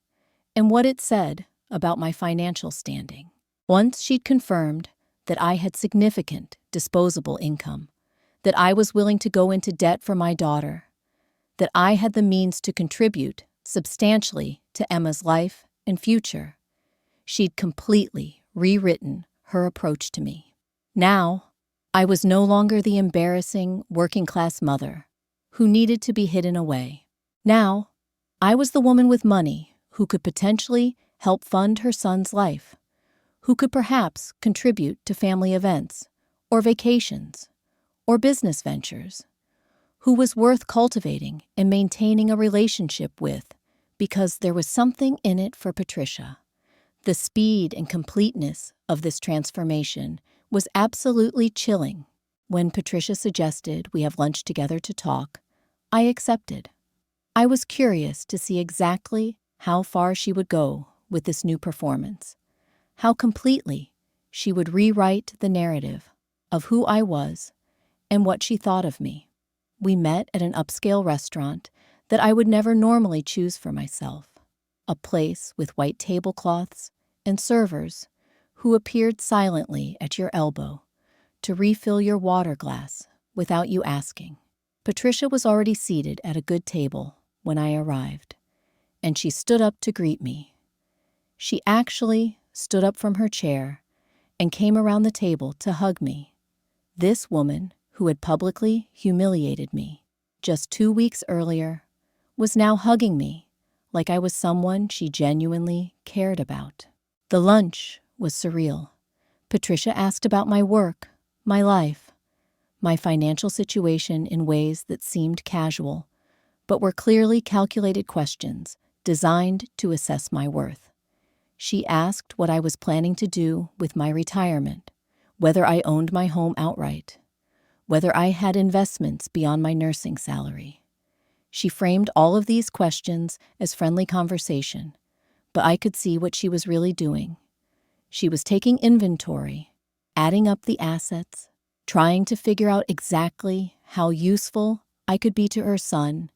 and what it said about my financial standing. Once she'd confirmed that I had significant disposable income, that I was willing to go into debt for my daughter, that I had the means to contribute substantially to Emma's life and future, she'd completely rewritten her approach to me. Now, I was no longer the embarrassing working-class mother who needed to be hidden away. Now, I was the woman with money who could potentially help fund her son's life, who could perhaps contribute to family events, or vacations, or business ventures, who was worth cultivating and maintaining a relationship with because there was something in it for Patricia. The speed and completeness of this transformation was absolutely chilling. When Patricia suggested we have lunch together to talk, I accepted. I was curious to see exactly how far she would go with this new performance, how completely she would rewrite the narrative of who I was and what she thought of me. We met at an upscale restaurant that I would never normally choose for myself, a place with white tablecloths and servers who appeared silently at your elbow to refill your water glass without you asking. Patricia was already seated at a good table when I arrived, and she stood up to greet me. She actually stood up from her chair and came around the table to hug me. This woman, who had publicly humiliated me just 2 weeks earlier, was now hugging me like I was someone she genuinely cared about. The lunch was surreal. Patricia asked about my work, my life, my financial situation in ways that seemed casual, but were clearly calculated questions designed to assess my worth. She asked what I was planning to do with my retirement, whether I owned my home outright, whether I had investments beyond my nursing salary. She framed all of these questions as friendly conversation, but I could see what she was really doing. She was taking inventory, adding up the assets, trying to figure out exactly how useful I could be to her son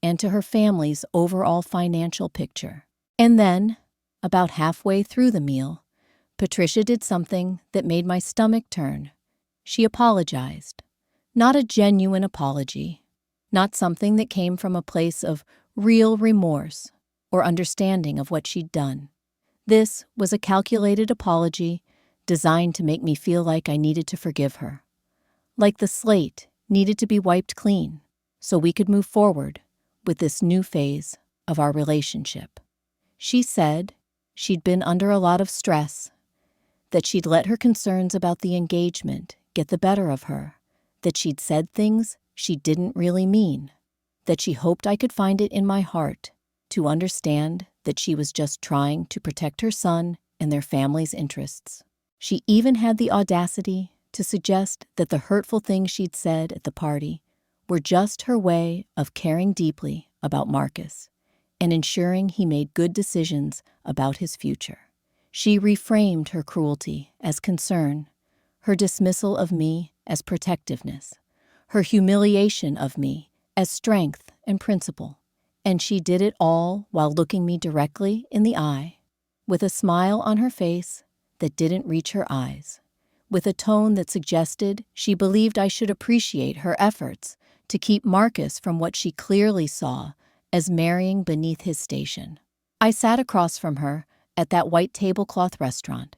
and to her family's overall financial picture. And then, about halfway through the meal, Patricia did something that made my stomach turn. She apologized. Not a genuine apology, not something that came from a place of real remorse or understanding of what she'd done. This was a calculated apology designed to make me feel like I needed to forgive her, like the slate needed to be wiped clean so we could move forward with this new phase of our relationship. She said she'd been under a lot of stress, that she'd let her concerns about the engagement get the better of her, that she'd said things she didn't really mean, that she hoped I could find it in my heart to understand that she was just trying to protect her son and their family's interests. She even had the audacity to suggest that the hurtful things she'd said at the party were just her way of caring deeply about Marcus and ensuring he made good decisions about his future. She reframed her cruelty as concern, her dismissal of me as protectiveness, her humiliation of me as strength and principle. And she did it all while looking me directly in the eye, with a smile on her face that didn't reach her eyes, with a tone that suggested she believed I should appreciate her efforts to keep Marcus from what she clearly saw as marrying beneath his station. I sat across from her at that white tablecloth restaurant,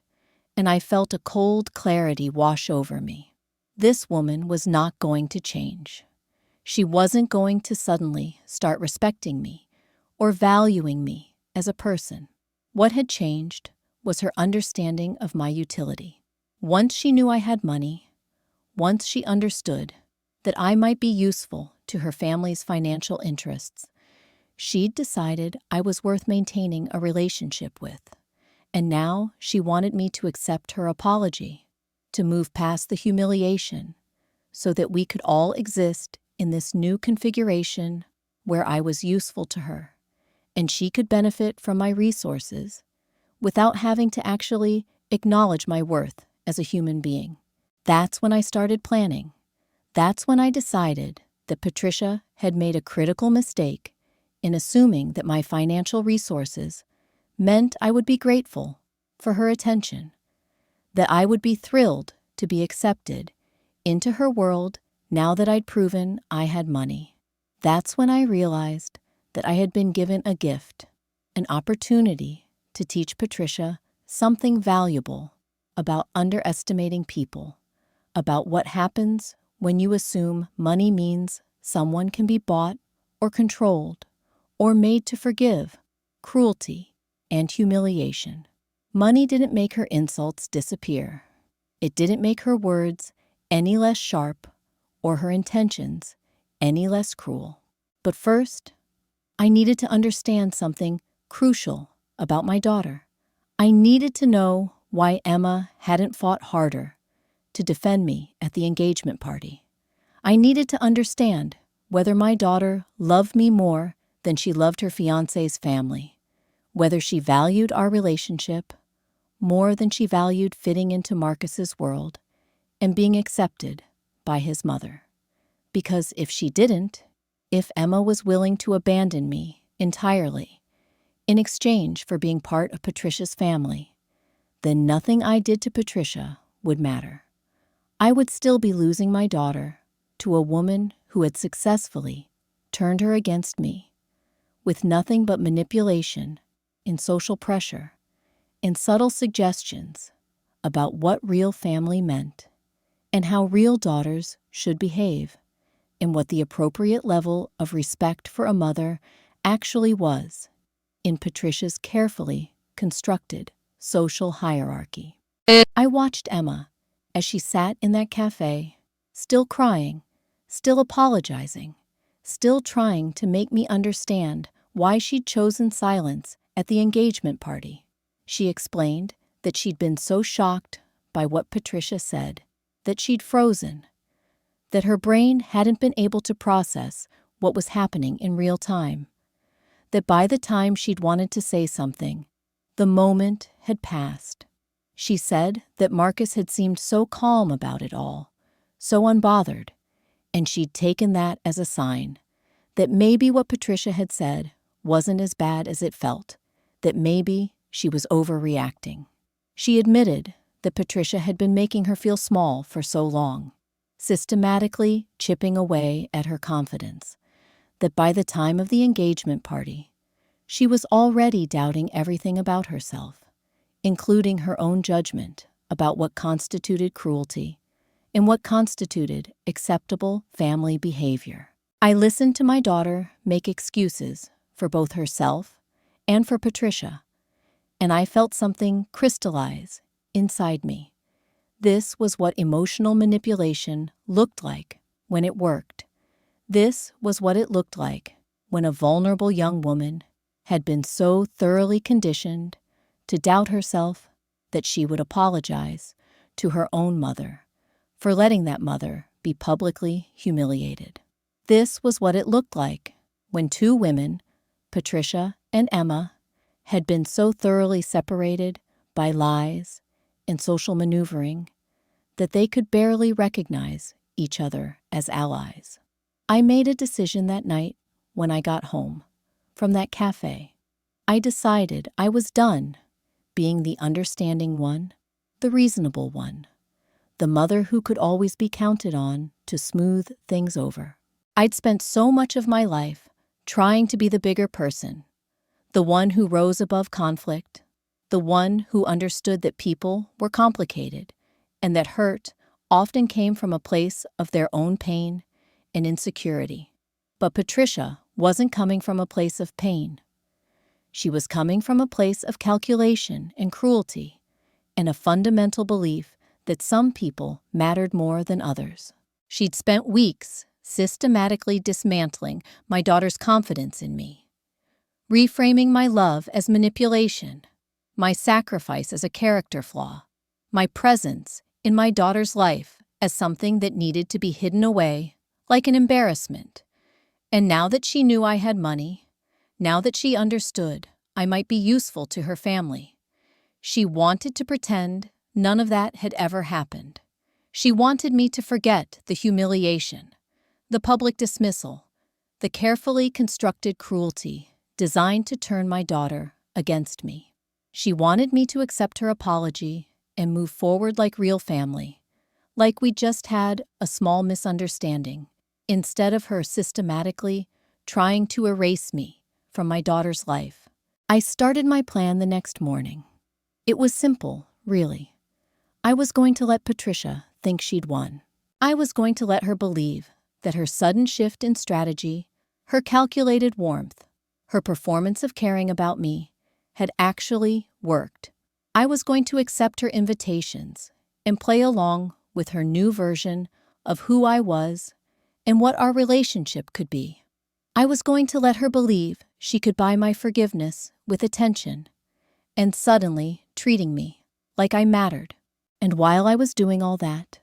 and I felt a cold clarity wash over me. This woman was not going to change. She wasn't going to suddenly start respecting me or valuing me as a person. What had changed was her understanding of my utility. Once she knew I had money, once she understood that I might be useful to her family's financial interests, she'd decided I was worth maintaining a relationship with. And now she wanted me to accept her apology, to move past the humiliation, so that we could all exist in this new configuration where I was useful to her, and she could benefit from my resources without having to actually acknowledge my worth as a human being. That's when I started planning. That's when I decided that Patricia had made a critical mistake in assuming that my financial resources meant I would be grateful for her attention, that I would be thrilled to be accepted into her world now that I'd proven I had money. That's when I realized that I had been given a gift, an opportunity to teach Patricia something valuable about underestimating people, about what happens when you assume money means someone can be bought or controlled or made to forgive cruelty and humiliation. Money didn't make her insults disappear. It didn't make her words any less sharp or her intentions any less cruel. But first, I needed to understand something crucial about my daughter. I needed to know why Emma hadn't fought harder to defend me at the engagement party. I needed to understand whether my daughter loved me more than she loved her fiancé's family, whether she valued our relationship more than she valued fitting into Marcus's world and being accepted by his mother. Because if she didn't, if Emma was willing to abandon me entirely in exchange for being part of Patricia's family, then nothing I did to Patricia would matter. I would still be losing my daughter to a woman who had successfully turned her against me, with nothing but manipulation and social pressure and subtle suggestions about what real family meant and how real daughters should behave and what the appropriate level of respect for a mother actually was in Patricia's carefully constructed social hierarchy. I watched Emma as she sat in that cafe, still crying, still apologizing, still trying to make me understand why she'd chosen silence at the engagement party. She explained that she'd been so shocked by what Patricia said that she'd frozen, that her brain hadn't been able to process what was happening in real time, that by the time she'd wanted to say something, the moment had passed. She said that Marcus had seemed so calm about it all, so unbothered, and she'd taken that as a sign that maybe what Patricia had said wasn't as bad as it felt, that maybe she was overreacting. She admitted that Patricia had been making her feel small for so long, systematically chipping away at her confidence, that by the time of the engagement party, she was already doubting everything about herself, including her own judgment about what constituted cruelty and what constituted acceptable family behavior. I listened to my daughter make excuses for both herself and for Patricia, and I felt something crystallize inside me. This was what emotional manipulation looked like when it worked. This was what it looked like when a vulnerable young woman had been so thoroughly conditioned to doubt herself that she would apologize to her own mother for letting that mother be publicly humiliated. This was what it looked like when two women, Patricia and Emma, had been so thoroughly separated by lies and social maneuvering that they could barely recognize each other as allies. I made a decision that night when I got home from that cafe. I decided I was done being the understanding one, the reasonable one, the mother who could always be counted on to smooth things over. I'd spent so much of my life trying to be the bigger person, the one who rose above conflict, the one who understood that people were complicated and that hurt often came from a place of their own pain and insecurity. But Patricia wasn't coming from a place of pain. She was coming from a place of calculation and cruelty and a fundamental belief that some people mattered more than others. She'd spent weeks systematically dismantling my daughter's confidence in me, reframing my love as manipulation, my sacrifice as a character flaw, my presence in my daughter's life as something that needed to be hidden away like an embarrassment. And now that she knew I had money, now that she understood I might be useful to her family, she wanted to pretend none of that had ever happened. She wanted me to forget the humiliation, the public dismissal, the carefully constructed cruelty designed to turn my daughter against me. She wanted me to accept her apology and move forward like real family, like we just had a small misunderstanding, instead of her systematically trying to erase me from my daughter's life. I started my plan the next morning. It was simple, really. I was going to let Patricia think she'd won. I was going to let her believe that her sudden shift in strategy, her calculated warmth, her performance of caring about me had actually worked. I was going to accept her invitations and play along with her new version of who I was and what our relationship could be. I was going to let her believe she could buy my forgiveness with attention and suddenly treating me like I mattered. And while I was doing all that,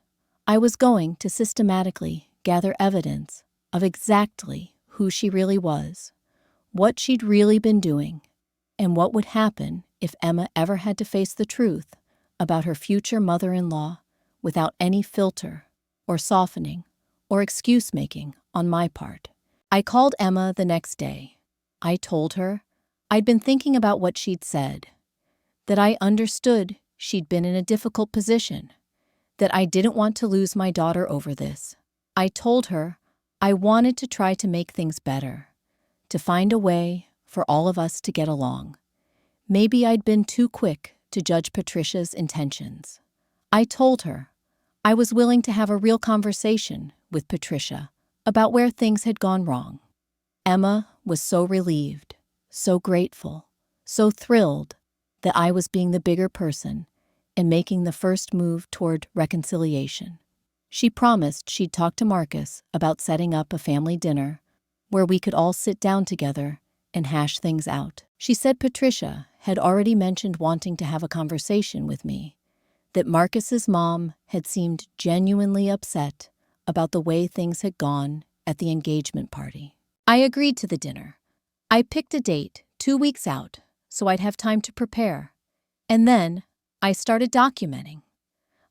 I was going to systematically gather evidence of exactly who she really was, what she'd really been doing, and what would happen if Emma ever had to face the truth about her future mother-in-law without any filter or softening or excuse-making on my part. I called Emma the next day. I told her I'd been thinking about what she'd said, that I understood she'd been in a difficult position, that I didn't want to lose my daughter over this. I told her I wanted to try to make things better, to find a way for all of us to get along. Maybe I'd been too quick to judge Patricia's intentions. I told her I was willing to have a real conversation with Patricia about where things had gone wrong. Emma was so relieved, so grateful, so thrilled that I was being the bigger person and making the first move toward reconciliation. She promised she'd talk to Marcus about setting up a family dinner where we could all sit down together and hash things out. She said Patricia had already mentioned wanting to have a conversation with me, that Marcus's mom had seemed genuinely upset about the way things had gone at the engagement party. I agreed to the dinner. I picked a date 2 weeks out so I'd have time to prepare. And then I started documenting.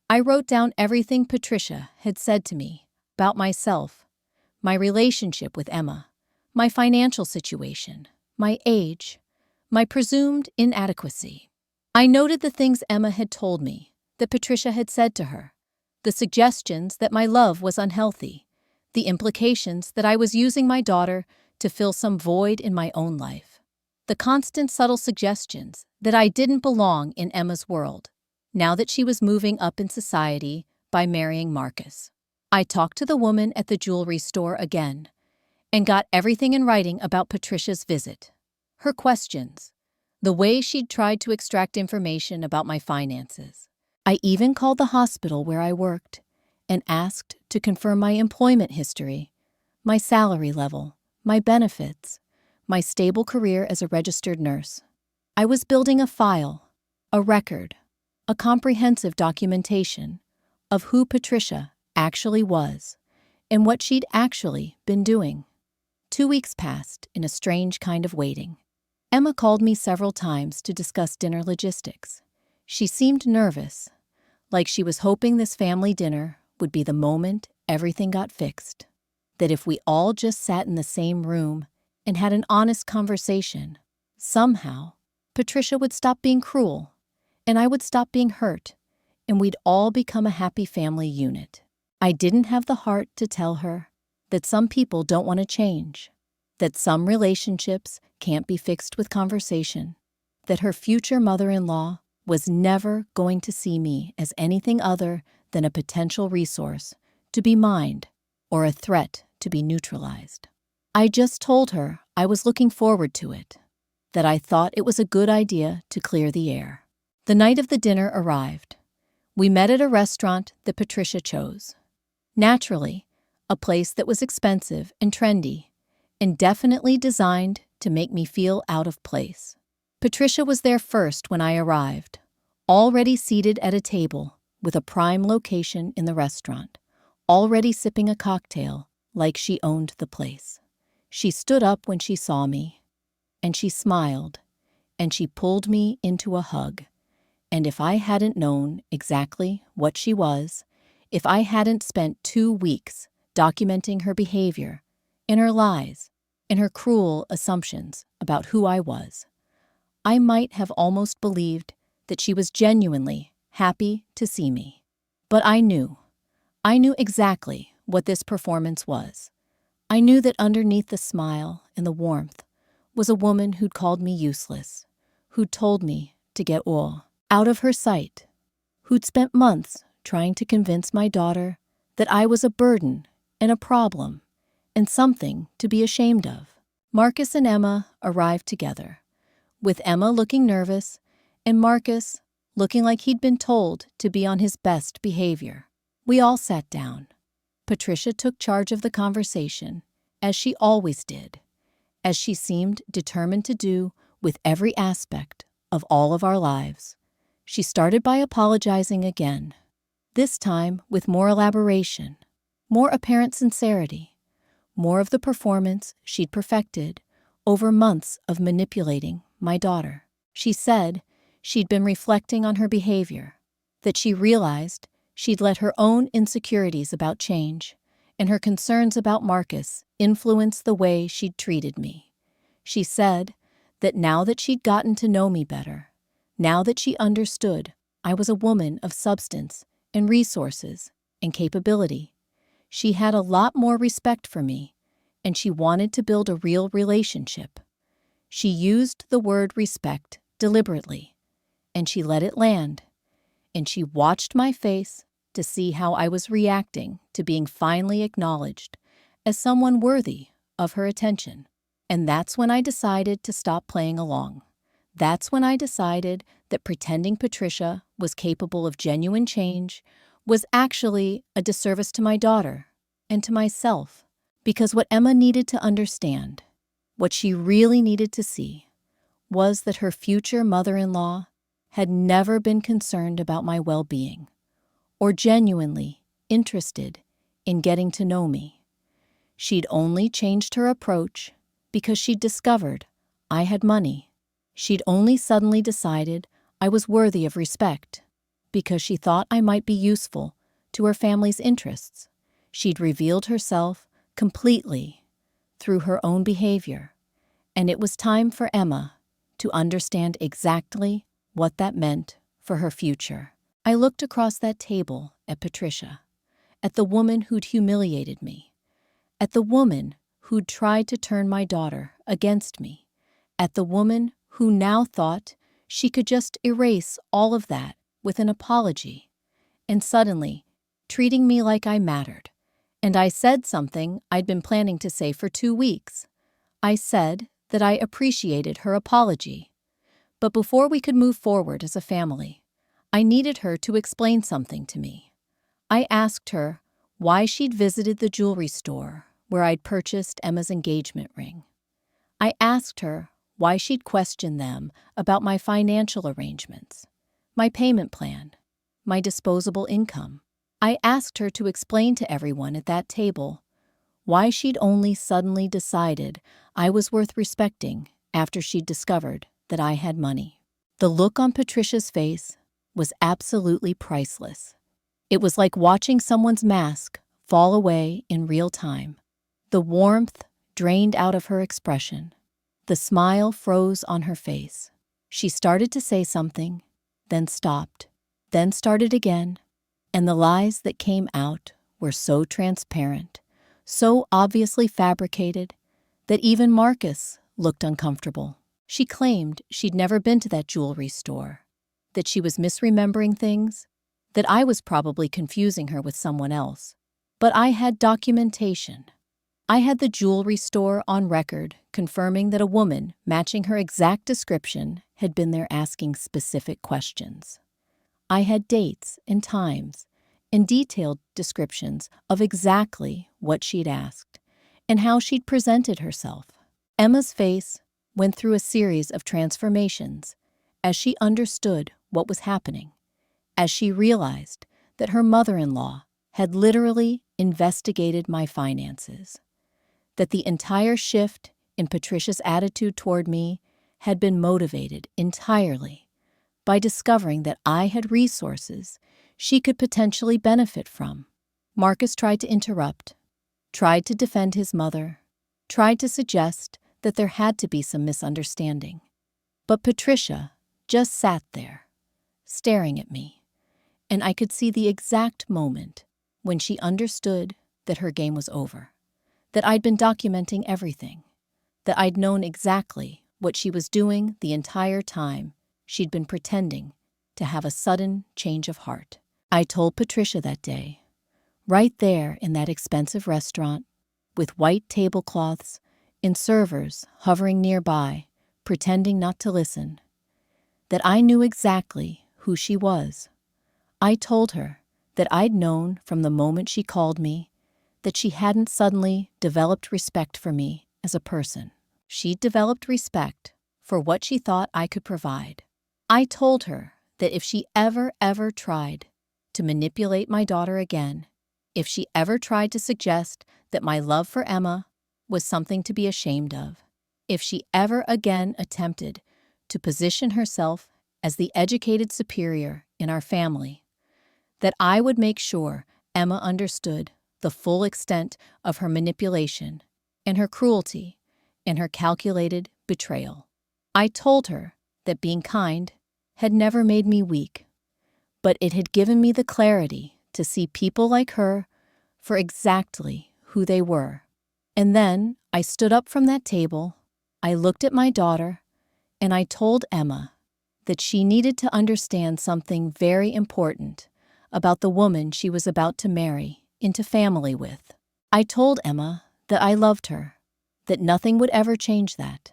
I wrote down everything Patricia had said to me about myself, my relationship with Emma, my financial situation, my age, my presumed inadequacy. I noted the things Emma had told me that Patricia had said to her, the suggestions that my love was unhealthy, the implications that I was using my daughter to fill some void in my own life, the constant subtle suggestions that I didn't belong in Emma's world, now that she was moving up in society by marrying Marcus. I talked to the woman at the jewelry store again and got everything in writing about Patricia's visit, her questions, the way she'd tried to extract information about my finances. I even called the hospital where I worked and asked to confirm my employment history, my salary level, my benefits, my stable career as a registered nurse. I was building a file, a record, a comprehensive documentation of who Patricia actually was and what she'd actually been doing. 2 weeks passed in a strange kind of waiting. Emma called me several times to discuss dinner logistics. She seemed nervous, like she was hoping this family dinner would be the moment everything got fixed, that if we all just sat in the same room and had an honest conversation, somehow Patricia would stop being cruel, and I would stop being hurt, and we'd all become a happy family unit. I didn't have the heart to tell her that some people don't want to change, that some relationships can't be fixed with conversation, that her future mother-in-law was never going to see me as anything other than a potential resource to be mined or a threat to be neutralized. I just told her I was looking forward to it, that I thought it was a good idea to clear the air. The night of the dinner arrived. We met at a restaurant that Patricia chose. Naturally, a place that was expensive and trendy, and definitely designed to make me feel out of place. Patricia was there first when I arrived, already seated at a table with a prime location in the restaurant, already sipping a cocktail like she owned the place. She stood up when she saw me, and she smiled, and she pulled me into a hug. And if I hadn't known exactly what she was, if I hadn't spent 2 weeks documenting her behavior, and her lies, and her cruel assumptions about who I was, I might have almost believed that she was genuinely happy to see me. But I knew exactly what this performance was. I knew that underneath the smile and the warmth was a woman who'd called me useless, who'd told me to get out of her sight, who'd spent months trying to convince my daughter that I was a burden and a problem and something to be ashamed of. Marcus and Emma arrived together, with Emma looking nervous and Marcus looking like he'd been told to be on his best behavior. We all sat down. Patricia took charge of the conversation, as she always did, as she seemed determined to do with every aspect of all of our lives. She started by apologizing again, this time with more elaboration, more apparent sincerity, more of the performance she'd perfected over months of manipulating my daughter. She said she'd been reflecting on her behavior, that she realized she'd let her own insecurities about change and her concerns about Marcus influence the way she'd treated me. She said that now that she'd gotten to know me better, now that she understood I was a woman of substance and resources and capability. She had a lot more respect for me, and she wanted to build a real relationship. She used the word respect deliberately, and she let it land, and she watched my face to see how I was reacting to being finally acknowledged as someone worthy of her attention. And that's when I decided to stop playing along. That's when I decided that pretending Patricia was capable of genuine change was actually a disservice to my daughter and to myself. Because what Emma needed to understand, what she really needed to see, was that her future mother-in-law had never been concerned about my well-being or genuinely interested in getting to know me. She'd only changed her approach because she'd discovered I had money. She'd only suddenly decided I was worthy of respect because she thought I might be useful to her family's interests. She'd revealed herself completely through her own behavior, and it was time for Emma to understand exactly what that meant for her future. I looked across that table at Patricia, at the woman who'd humiliated me, at the woman who'd tried to turn my daughter against me, at the woman who now thought she could just erase all of that with an apology, and suddenly treating me like I mattered. And I said something I'd been planning to say for 2 weeks. I said that I appreciated her apology. But before we could move forward as a family, I needed her to explain something to me. I asked her why she'd visited the jewelry store where I'd purchased Emma's engagement ring. I asked her why she'd questioned them about my financial arrangements, my payment plan, my disposable income. I asked her to explain to everyone at that table why she'd only suddenly decided I was worth respecting after she'd discovered that I had money. The look on Patricia's face was absolutely priceless. It was like watching someone's mask fall away in real time. The warmth drained out of her expression. The smile froze on her face. She started to say something, then stopped, then started again, and the lies that came out were so transparent, so obviously fabricated, that even Marcus looked uncomfortable. She claimed she'd never been to that jewelry store, that she was misremembering things, that I was probably confusing her with someone else. But I had documentation. I had the jewelry store on record confirming that a woman matching her exact description had been there asking specific questions. I had dates and times and detailed descriptions of exactly what she'd asked and how she'd presented herself. Emma's face went through a series of transformations as she understood what was happening, as she realized that her mother-in-law had literally investigated my finances, that the entire shift in Patricia's attitude toward me had been motivated entirely by discovering that I had resources she could potentially benefit from. Marcus tried to interrupt, tried to defend his mother, tried to suggest that there had to be some misunderstanding. But Patricia just sat there, staring at me, and I could see the exact moment when she understood that her game was over, that I'd been documenting everything, that I'd known exactly what she was doing the entire time she'd been pretending to have a sudden change of heart. I told Patricia that day, right there in that expensive restaurant, with white tablecloths and servers hovering nearby, pretending not to listen, that I knew exactly who she was. I told her that I'd known from the moment she called me that she hadn't suddenly developed respect for me as a person. She'd developed respect for what she thought I could provide. I told her that if she ever tried to manipulate my daughter again, if she ever tried to suggest that my love for Emma was something to be ashamed of, if she ever again attempted to position herself as the educated superior in our family, that I would make sure Emma understood the full extent of her manipulation and her cruelty and her calculated betrayal. I told her that being kind had never made me weak, but it had given me the clarity to see people like her for exactly who they were. And then I stood up from that table, I looked at my daughter, and I told Emma that she needed to understand something very important about the woman she was about to marry into family with. I told Emma that I loved her, that nothing would ever change that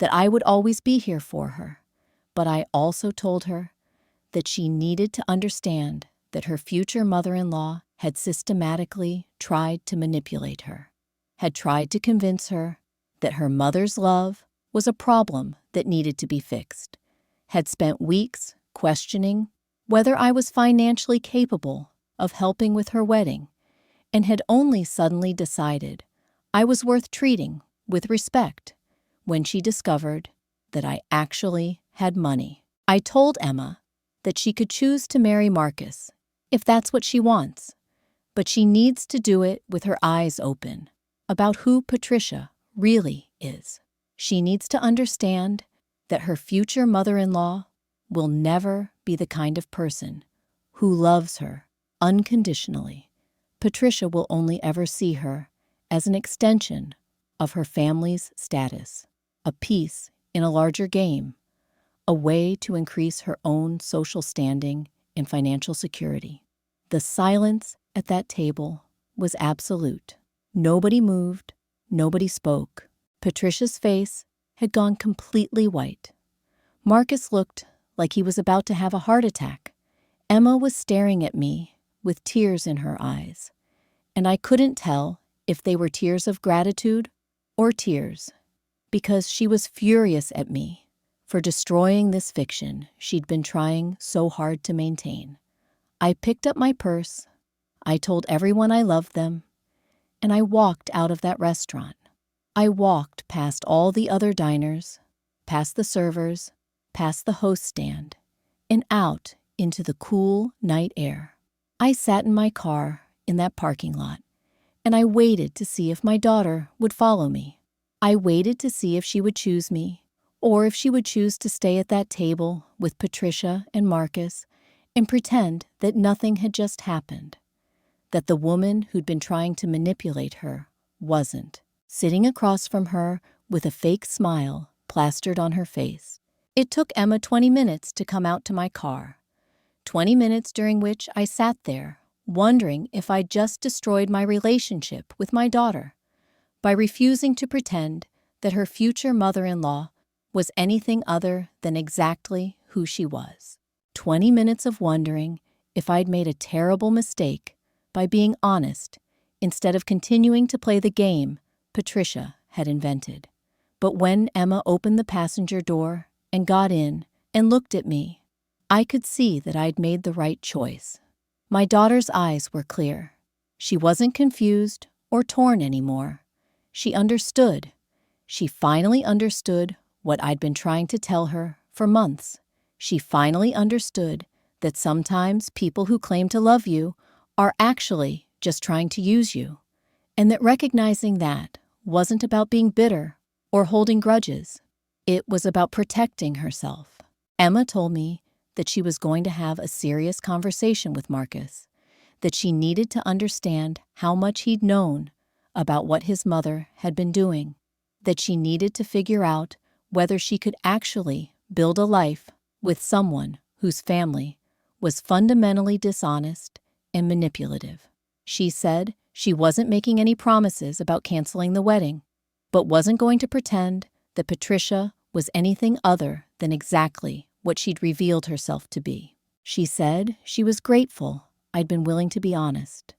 I would always be here for her. But I also told her that she needed to understand that her future mother-in-law had systematically tried to manipulate her, had tried to convince her that her mother's love was a problem that needed to be fixed, had spent weeks questioning whether I was financially capable of helping with her wedding, and had only suddenly decided I was worth treating with respect when she discovered that I actually had money. I told Emma that she could choose to marry Marcus if that's what she wants, but she needs to do it with her eyes open about who Patricia really is. She needs to understand that her future mother-in-law will never be the kind of person who loves her unconditionally. Patricia will only ever see her as an extension of her family's status, a piece in a larger game, a way to increase her own social standing and financial security. The silence at that table was absolute. Nobody moved, nobody spoke. Patricia's face had gone completely white. Marcus looked like he was about to have a heart attack. Emma was staring at me with tears in her eyes, and I couldn't tell if they were tears of gratitude or tears, because she was furious at me for destroying this fiction she'd been trying so hard to maintain. I picked up my purse, I told everyone I loved them, and I walked out of that restaurant. I walked past all the other diners, past the servers, past the host stand, and out into the cool night air. I sat in my car in that parking lot, and I waited to see if my daughter would follow me. I waited to see if she would choose me, or if she would choose to stay at that table with Patricia and Marcus and pretend that nothing had just happened, that the woman who'd been trying to manipulate her wasn't, sitting across from her with a fake smile plastered on her face. It took Emma 20 minutes to come out to my car, 20 minutes during which I sat there wondering if I'd just destroyed my relationship with my daughter by refusing to pretend that her future mother-in-law was anything other than exactly who she was. 20 minutes of wondering if I'd made a terrible mistake by being honest instead of continuing to play the game Patricia had invented. But when Emma opened the passenger door and got in and looked at me, I could see that I'd made the right choice. My daughter's eyes were clear. She wasn't confused or torn anymore. She understood. She finally understood what I'd been trying to tell her for months. She finally understood that sometimes people who claim to love you are actually just trying to use you, and that recognizing that wasn't about being bitter or holding grudges. It was about protecting herself. Emma told me that she was going to have a serious conversation with Marcus, that she needed to understand how much he'd known about what his mother had been doing, that she needed to figure out whether she could actually build a life with someone whose family was fundamentally dishonest and manipulative. She said she wasn't making any promises about canceling the wedding, but wasn't going to pretend that Patricia was anything other than exactly what she'd revealed herself to be. She said she was grateful I'd been willing to be honest,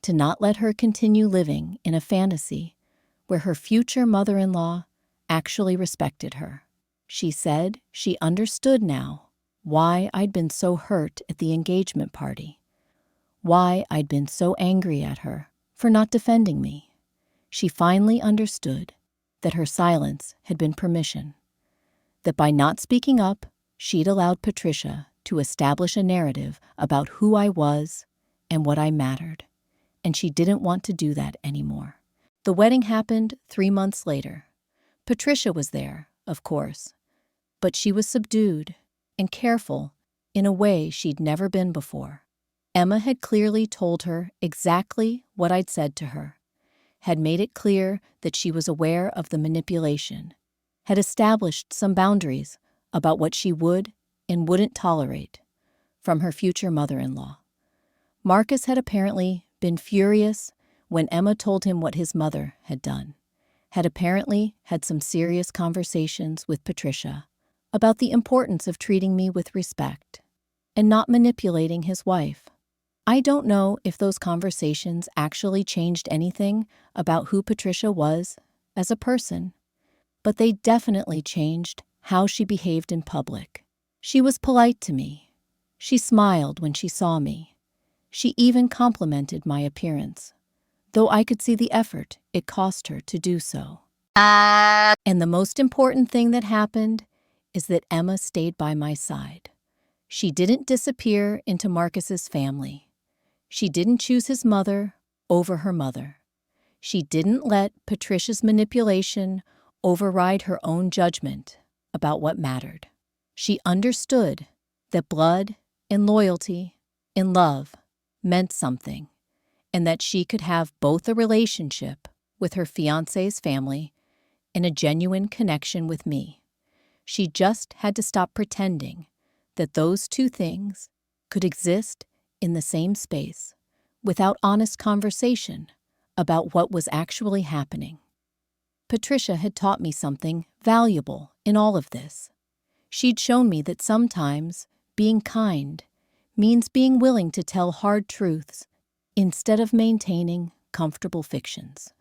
to not let her continue living in a fantasy where her future mother-in-law actually respected her. She said she understood now why I'd been so hurt at the engagement party, why I'd been so angry at her for not defending me. She finally understood that her silence had been permission, that by not speaking up, she'd allowed Patricia to establish a narrative about who I was and what I mattered, and she didn't want to do that anymore. The wedding happened 3 months later. Patricia was there, of course, but she was subdued and careful in a way she'd never been before. Emma had clearly told her exactly what I'd said to her, had made it clear that she was aware of the manipulation, had established some boundaries about what she would and wouldn't tolerate from her future mother-in-law. Marcus had apparently been furious when Emma told him what his mother had done, had apparently had some serious conversations with Patricia about the importance of treating me with respect and not manipulating his wife. I don't know if those conversations actually changed anything about who Patricia was as a person, but they definitely changed how she behaved in public. She was polite to me. She smiled when she saw me. She even complimented my appearance, though I could see the effort it cost her to do so. And the most important thing that happened is that Emma stayed by my side. She didn't disappear into Marcus's family. She didn't choose his mother over her mother. She didn't let Patricia's manipulation override her own judgment about what mattered. She understood that blood and loyalty and love meant something, and that she could have both a relationship with her fiancé's family and a genuine connection with me. She just had to stop pretending that those two things could exist in the same space without honest conversation about what was actually happening. Patricia had taught me something valuable in all of this. She'd shown me that sometimes being kind means being willing to tell hard truths instead of maintaining comfortable fictions.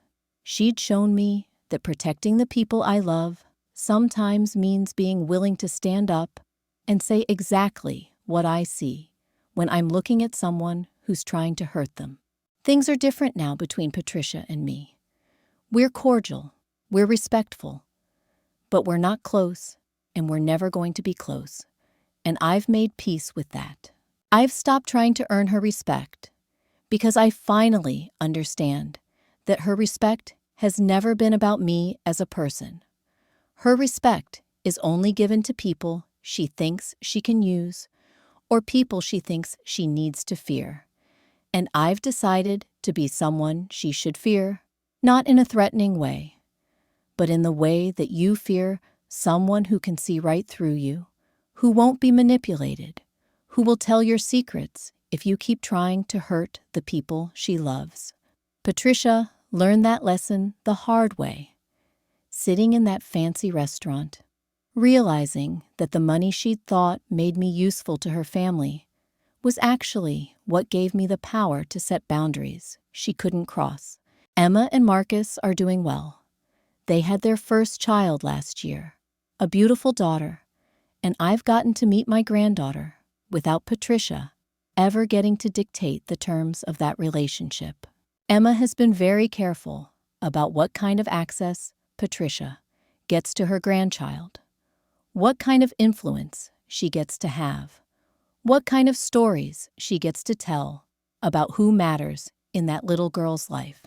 She'd shown me that protecting the people I love sometimes means being willing to stand up and say exactly what I see when I'm looking at someone who's trying to hurt them. Things are different now between Patricia and me. We're cordial, we're respectful, but we're not close, and we're never going to be close. And I've made peace with that. I've stopped trying to earn her respect because I finally understand that her respect has never been about me as a person. Her respect is only given to people she thinks she can use or people she thinks she needs to fear. And I've decided to be someone she should fear, not in a threatening way, but in the way that you fear someone who can see right through you, who won't be manipulated, who will tell your secrets if you keep trying to hurt the people she loves. Patricia learned that lesson the hard way, sitting in that fancy restaurant, realizing that the money she'd thought made me useful to her family was actually what gave me the power to set boundaries she couldn't cross. Emma and Marcus are doing well. They had their first child last year, a beautiful daughter, and I've gotten to meet my granddaughter without Patricia ever getting to dictate the terms of that relationship. Emma has been very careful about what kind of access Patricia gets to her grandchild, what kind of influence she gets to have, what kind of stories she gets to tell about who matters in that little girl's life.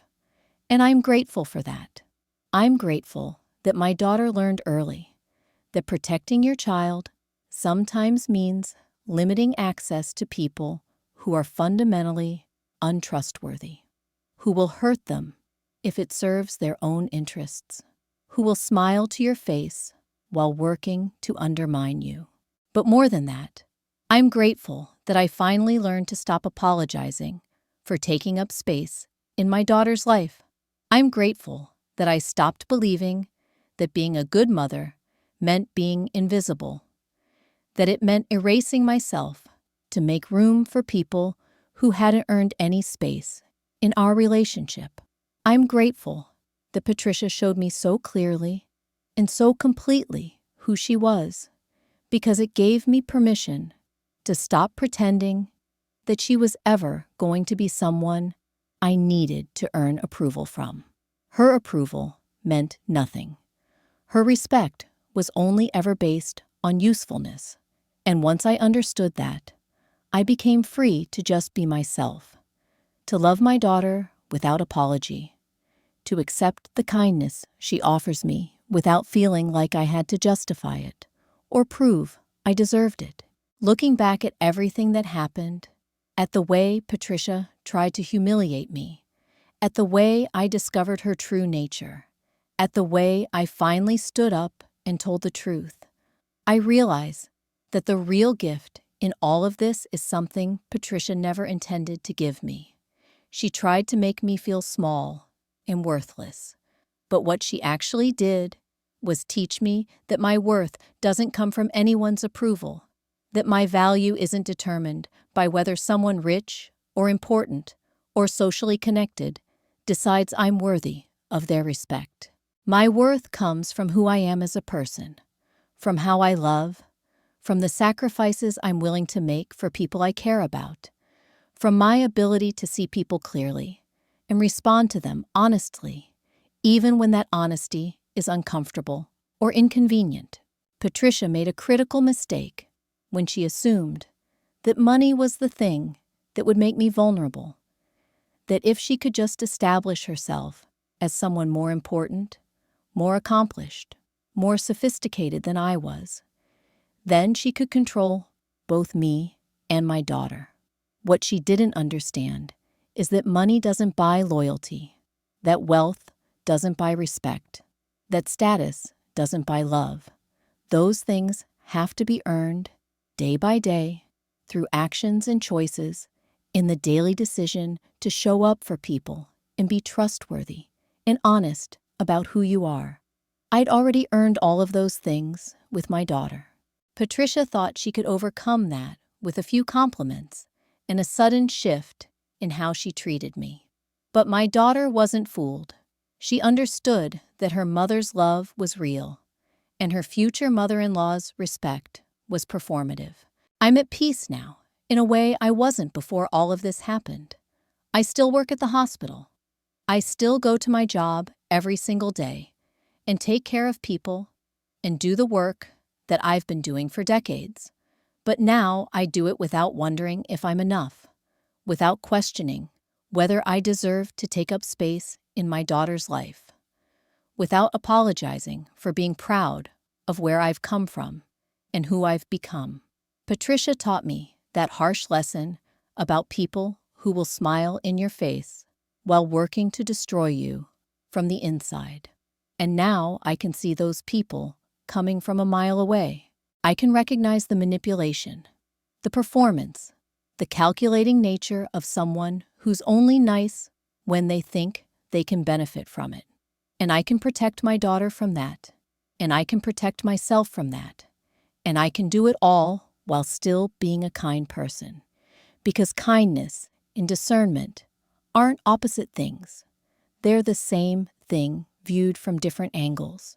And I'm grateful for that. I'm grateful that my daughter learned early that protecting your child sometimes means limiting access to people who are fundamentally untrustworthy, who will hurt them if it serves their own interests, who will smile to your face while working to undermine you. But more than that, I'm grateful that I finally learned to stop apologizing for taking up space in my daughter's life. I'm grateful that I stopped believing that being a good mother meant being invisible, that it meant erasing myself to make room for people who hadn't earned any space in our relationship. I'm grateful that Patricia showed me so clearly and so completely who she was, because it gave me permission to stop pretending that she was ever going to be someone I needed to earn approval from. Her approval meant nothing. Her respect was only ever based on usefulness. And once I understood that, I became free to just be myself, to love my daughter without apology, to accept the kindness she offers me without feeling like I had to justify it or prove I deserved it. Looking back at everything that happened, at the way Patricia tried to humiliate me, at the way I discovered her true nature, at the way I finally stood up and told the truth, I realize that the real gift in all of this is something Patricia never intended to give me. She tried to make me feel small and worthless, but what she actually did was teach me that my worth doesn't come from anyone's approval, that my value isn't determined by whether someone rich or important or socially connected decides I'm worthy of their respect. My worth comes from who I am as a person, from how I love, from the sacrifices I'm willing to make for people I care about, from my ability to see people clearly and respond to them honestly, even when that honesty is uncomfortable or inconvenient. Patricia made a critical mistake when she assumed that money was the thing that would make me vulnerable, that if she could just establish herself as someone more important, more accomplished, more sophisticated than I was, then she could control both me and my daughter. What she didn't understand is that money doesn't buy loyalty, that wealth doesn't buy respect, that status doesn't buy love. Those things have to be earned day by day through actions and choices in the daily decision to show up for people and be trustworthy and honest about who you are. I'd already earned all of those things with my daughter. Patricia thought she could overcome that with a few compliments and a sudden shift in how she treated me. But my daughter wasn't fooled. She understood that her mother's love was real, and her future mother-in-law's respect was performative. I'm at peace now, in a way I wasn't before all of this happened. I still work at the hospital. I still go to my job every single day and take care of people and do the work that I've been doing for decades. But now I do it without wondering if I'm enough, without questioning whether I deserve to take up space in my daughter's life, without apologizing for being proud of where I've come from and who I've become. Patricia taught me that harsh lesson about people who will smile in your face while working to destroy you from the inside. And now I can see those people coming from a mile away. I can recognize the manipulation, the performance, the calculating nature of someone who's only nice when they think they can benefit from it. And I can protect my daughter from that. And I can protect myself from that. And I can do it all while still being a kind person. Because kindness and discernment aren't opposite things. They're the same thing viewed from different angles.